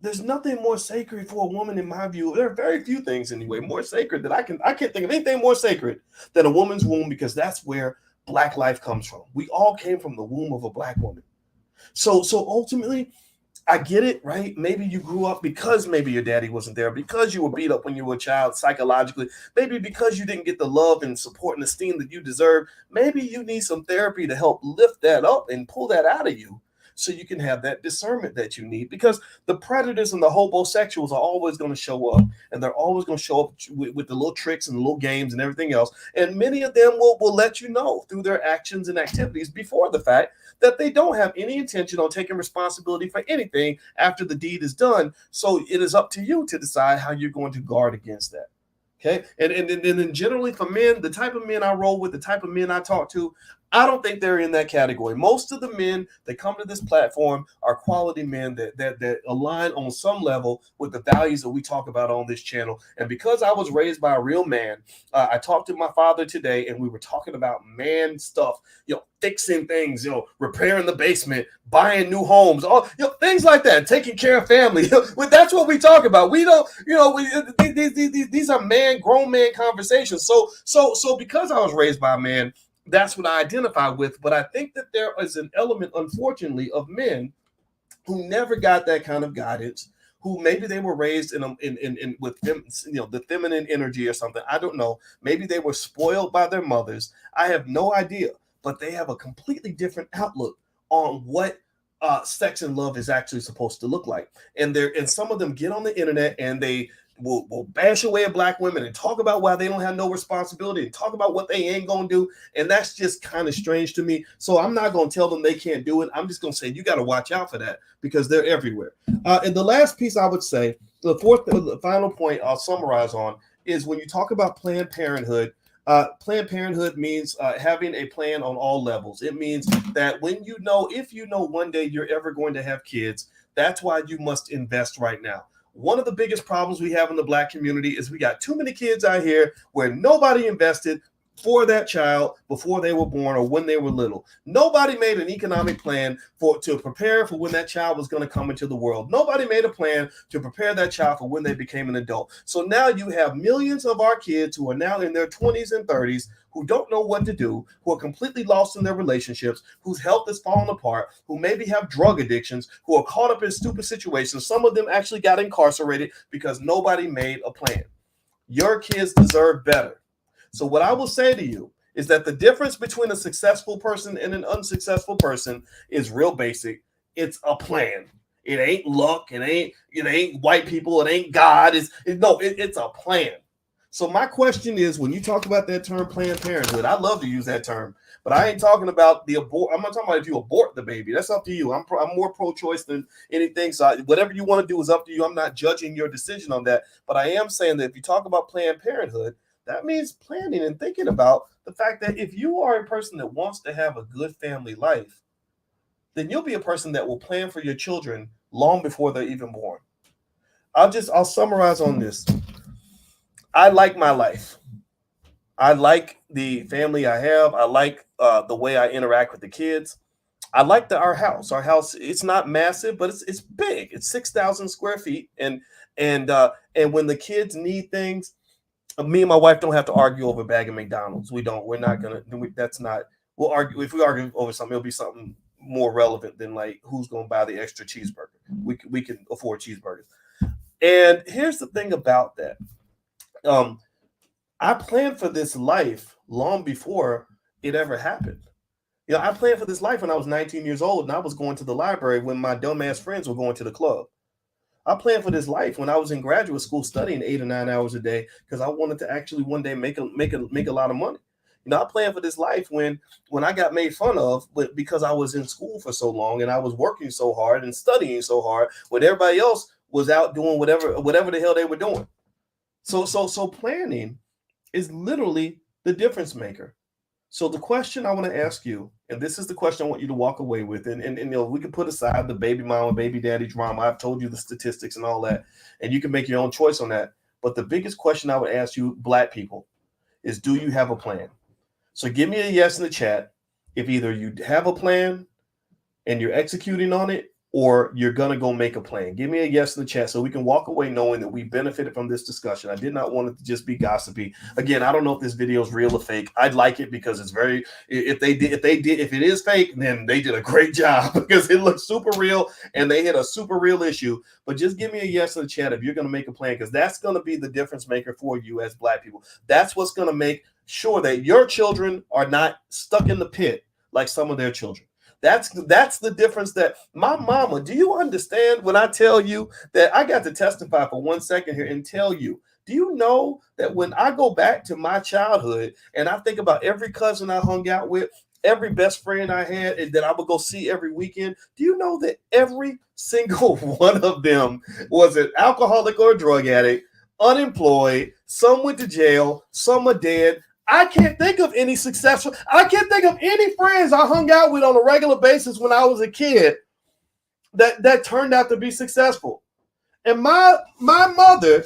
There's nothing more sacred for a woman, in my view. There are very few things, anyway, more sacred that I can't think of anything more sacred than a woman's womb, because that's where Black life comes from. We all came from the womb of a Black woman. So ultimately, I get it, right? Maybe you grew up because maybe your daddy wasn't there, because you were beat up when you were a child psychologically, maybe because you didn't get the love and support and esteem that you deserve. Maybe you need some therapy to help lift that up and pull that out of you, so you can have that discernment that you need, because the predators and the hobosexuals are always going to show up, and they're always going to show up with the little tricks and the little games and everything else. And many of them will let you know through their actions and activities before the fact that they don't have any intention on taking responsibility for anything after the deed is done. So it is up to you to decide how you're going to guard against that. Okay. And generally for men, the type of men I roll with, the type of men I talk to, I don't think they're in that category. Most of the men that come to this platform are quality men that align on some level with the values that we talk about on this channel. And because I was raised by a real man, I talked to my father today, and we were talking about man stuff, fixing things, repairing the basement, buying new homes, all things like that, taking care of family. That's what we talk about. We don't, these are grown man conversations. So because I was raised by a man, that's what I identify with. But I think that there is an element, unfortunately, of men who never got that kind of guidance, who maybe they were raised with them, the feminine energy or something. I don't know. Maybe they were spoiled by their mothers. I have no idea. But they have a completely different outlook on what sex and love is actually supposed to look like. And some of them get on the internet and they will bash away at Black women and talk about why they don't have no responsibility and talk about what they ain't gonna do. And that's just kind of strange to me. So I'm not gonna tell them they can't do it. I'm just gonna say you got to watch out for that, because they're everywhere. And the last piece I would say, the final point I'll summarize on, is when you talk about Planned Parenthood. Planned Parenthood means having a plan on all levels. It means that if you know one day you're ever going to have kids, that's why you must invest right now. One of the biggest problems we have in the Black community is we got too many kids out here where nobody invested for that child before they were born or when they were little. Nobody made an economic plan to prepare for when that child was going to come into the world. Nobody made a plan to prepare that child for when they became an adult. So now you have millions of our kids who are now in their 20s and 30s who don't know what to do, who are completely lost in their relationships, whose health is falling apart, who maybe have drug addictions, who are caught up in stupid situations. Some of them actually got incarcerated because nobody made a plan. Your kids deserve better. So what I will say to you is that the difference between a successful person and an unsuccessful person is real basic. It's a plan. It ain't luck. It ain't white people. It ain't God. It's a plan. So my question is, when you talk about that term Planned Parenthood, I love to use that term, but I ain't talking about I'm not talking about if you abort the baby. That's up to you. I'm more pro-choice than anything. So whatever you want to do is up to you. I'm not judging your decision on that, but I am saying that if you talk about Planned Parenthood, that means planning and thinking about the fact that if you are a person that wants to have a good family life, then you'll be a person that will plan for your children long before they're even born. I'll summarize on this. I like my life. I like the family I have. I like the way I interact with the kids. I like our house. Our house, it's not massive, but it's big. It's 6,000 square feet. And when the kids need things, me and my wife don't have to argue over a bag of McDonald's. We're not gonna. We'll argue. If we argue over something, it'll be something more relevant than like who's gonna buy the extra cheeseburger. We can afford cheeseburgers. And here's the thing about that. I planned for this life long before it ever happened. I planned for this life when I was 19 years old and I was going to the library when my dumbass friends were going to the club. I planned for this life when I was in graduate school studying 8 or 9 hours a day because I wanted to actually one day make a lot of money. I planned for this life when I got made fun of because I was in school for so long and I was working so hard and studying so hard when everybody else was out doing whatever the hell they were doing. So planning is literally the difference maker. So the question I want to ask you, and this is the question I want you to walk away with, and we can put aside the baby mama, baby daddy drama. I've told you the statistics and all that, and you can make your own choice on that. But the biggest question I would ask you, Black people, is do you have a plan? So give me a yes in the chat if either you have a plan and you're executing on it, or you're going to go make a plan. Give me a yes in the chat so we can walk away knowing that we benefited from this discussion. I did not want it to just be gossipy. Again, I don't know if this video is real or fake. I'd like it because it's very, if it is fake, then they did a great job because it looks super real and they hit a super real issue. But just give me a yes in the chat if you're going to make a plan, because that's going to be the difference maker for you as Black people. That's what's going to make sure that your children are not stuck in the pit like some of their children. That's the difference. That my mama, do you understand when I tell you that I got to testify for 1 second here and tell you, do you know that when I go back to my childhood and I think about every cousin I hung out with, every best friend I had and that I would go see every weekend, do you know that every single one of them was an alcoholic or a drug addict, unemployed, some went to jail, some are dead? I can't think of any successful. I can't think of any friends I hung out with on a regular basis when I was a kid that turned out to be successful. And my mother,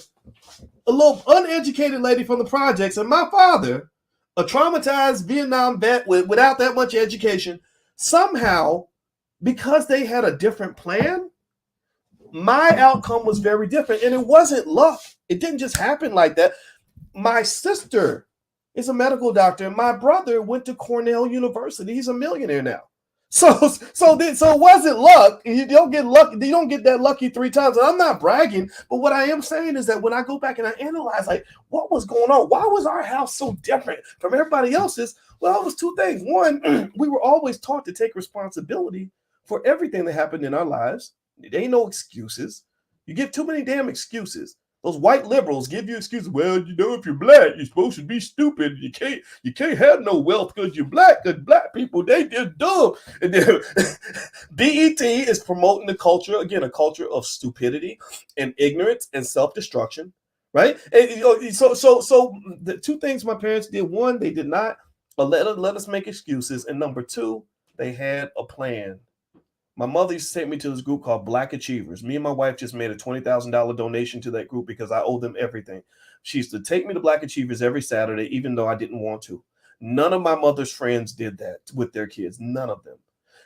a little uneducated lady from the projects, and my father, a traumatized Vietnam vet without that much education, somehow, because they had a different plan, my outcome was very different. And it wasn't luck. It didn't just happen like that. My sister is a medical doctor, and my brother went to Cornell University. He's a millionaire now. So it wasn't luck. You don't get lucky. You don't get that lucky 3 times. And I'm not bragging, but what I am saying is that when I go back and I analyze, like, what was going on? Why was our house so different from everybody else's? Well, it was 2 things. One, we were always taught to take responsibility for everything that happened in our lives. There ain't no excuses. You give too many damn excuses. Those white liberals give you excuses. Well, if you're Black, you're supposed to be stupid. You can't have no wealth because you're Black. Because Black people, they just dumb. And then BET is promoting the culture, again, a culture of stupidity and ignorance and self-destruction, right? And, so the 2 things my parents did: 1, they did not let us make excuses, and number 2, they had a plan. My mother used to take me to this group called Black Achievers. Me and my wife just made a $20,000 donation to that group because I owe them everything. She used to take me to Black Achievers every Saturday, even though I didn't want to. None of my mother's friends did that with their kids. None of them.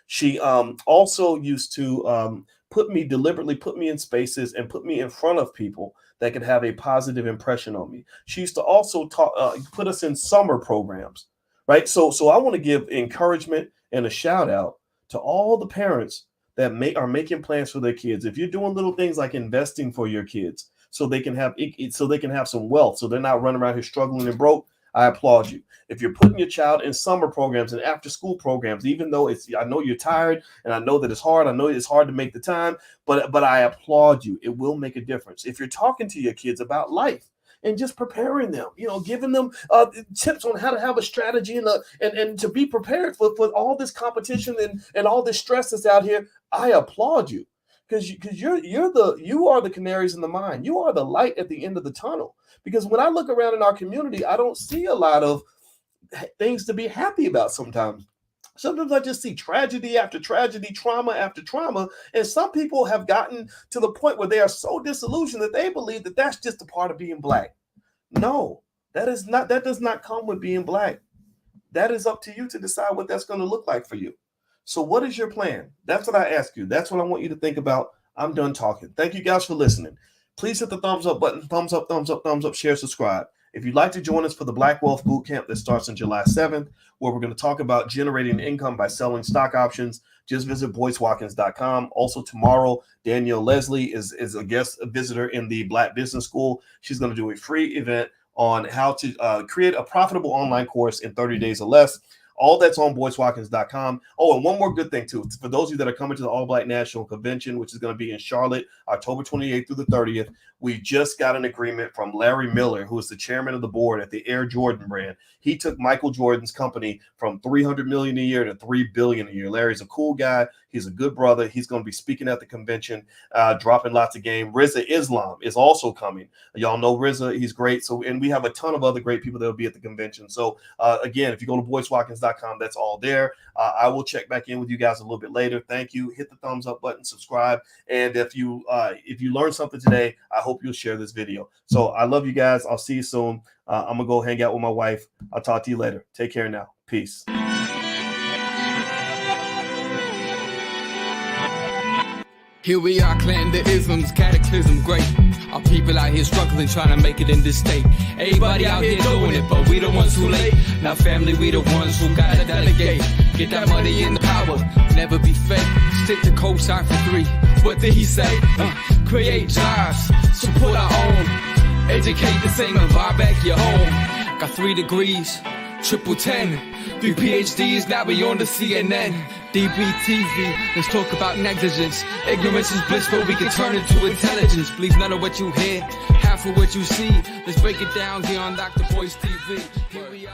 She also used to deliberately put me in spaces and put me in front of people that could have a positive impression on me. She used to also put us in summer programs, right? So I want to give encouragement and a shout out to all the parents that are making plans for their kids. If you're doing little things like investing for your kids so they can have some wealth, so they're not running around here struggling and broke, I applaud you. If you're putting your child in summer programs and after school programs, even though I know you're tired and I know that it's hard, I know it's hard to make the time, but I applaud you. It will make a difference. If you're talking to your kids about life and just preparing them, giving them tips on how to have a strategy and to be prepared for all this competition and all this stress that's out here, I applaud you, because you are the canaries in the mine. You are the light at the end of the tunnel. Because when I look around in our community, I don't see a lot of things to be happy about sometimes. Sometimes I just see tragedy after tragedy, trauma after trauma. And some people have gotten to the point where they are so disillusioned that they believe that that's just a part of being Black. No, that does not come with being Black. That is up to you to decide what that's going to look like for you. So what is your plan? That's what I ask you. That's what I want you to think about. I'm done talking. Thank you guys for listening. Please hit the thumbs up button. Thumbs up, share, subscribe. If you'd like to join us for the Black Wealth Bootcamp that starts on July 7th, where we're going to talk about generating income by selling stock options, just visit boycewatkins.com. Also tomorrow, Danielle Leslie is a guest visitor in the Black Business School. She's going to do a free event on how to create a profitable online course in 30 days or less. All that's on boycewatkins.com. Oh, and one more good thing too. For those of you that are coming to the All Black National Convention, which is going to be in Charlotte, October 28th through the 30th, we just got an agreement from Larry Miller, who is the chairman of the board at the Air Jordan brand. He took Michael Jordan's company from $300 million a year to $3 billion a year. Larry's a cool guy. He's a good brother. He's going to be speaking at the convention, dropping lots of game. Rizza Islam is also coming. Y'all know Rizza. He's great. So, and we have a ton of other great people that will be at the convention. So again, if you go to boycewatkins.com, that's all there. I will check back in with you guys a little bit later. Thank you. Hit the thumbs up button, subscribe. And if you learned something today, I hope you'll share this video. So I love you guys. I'll see you soon. I'm going to go hang out with my wife. I'll talk to you later. Take care now. Peace. Here we are, clan the isms, cataclysm great. Our people out here struggling, trying to make it in this state. Everybody out here doing it, but we the ones who late. Now family, we the ones who gotta delegate. Get that money and the power, never be fake. Stick to cosign for 3. What did he say? Create jobs, support our own. Educate the same and buy back your home. Got 3 degrees, triple 10. 3 PhDs, now we on the CNN. DBTV, let's talk about negligence. Ignorance is bliss, but we can turn it to intelligence. Believe none of what you hear, half of what you see. Let's break it down here on Dr. Boyce TV. Here we are.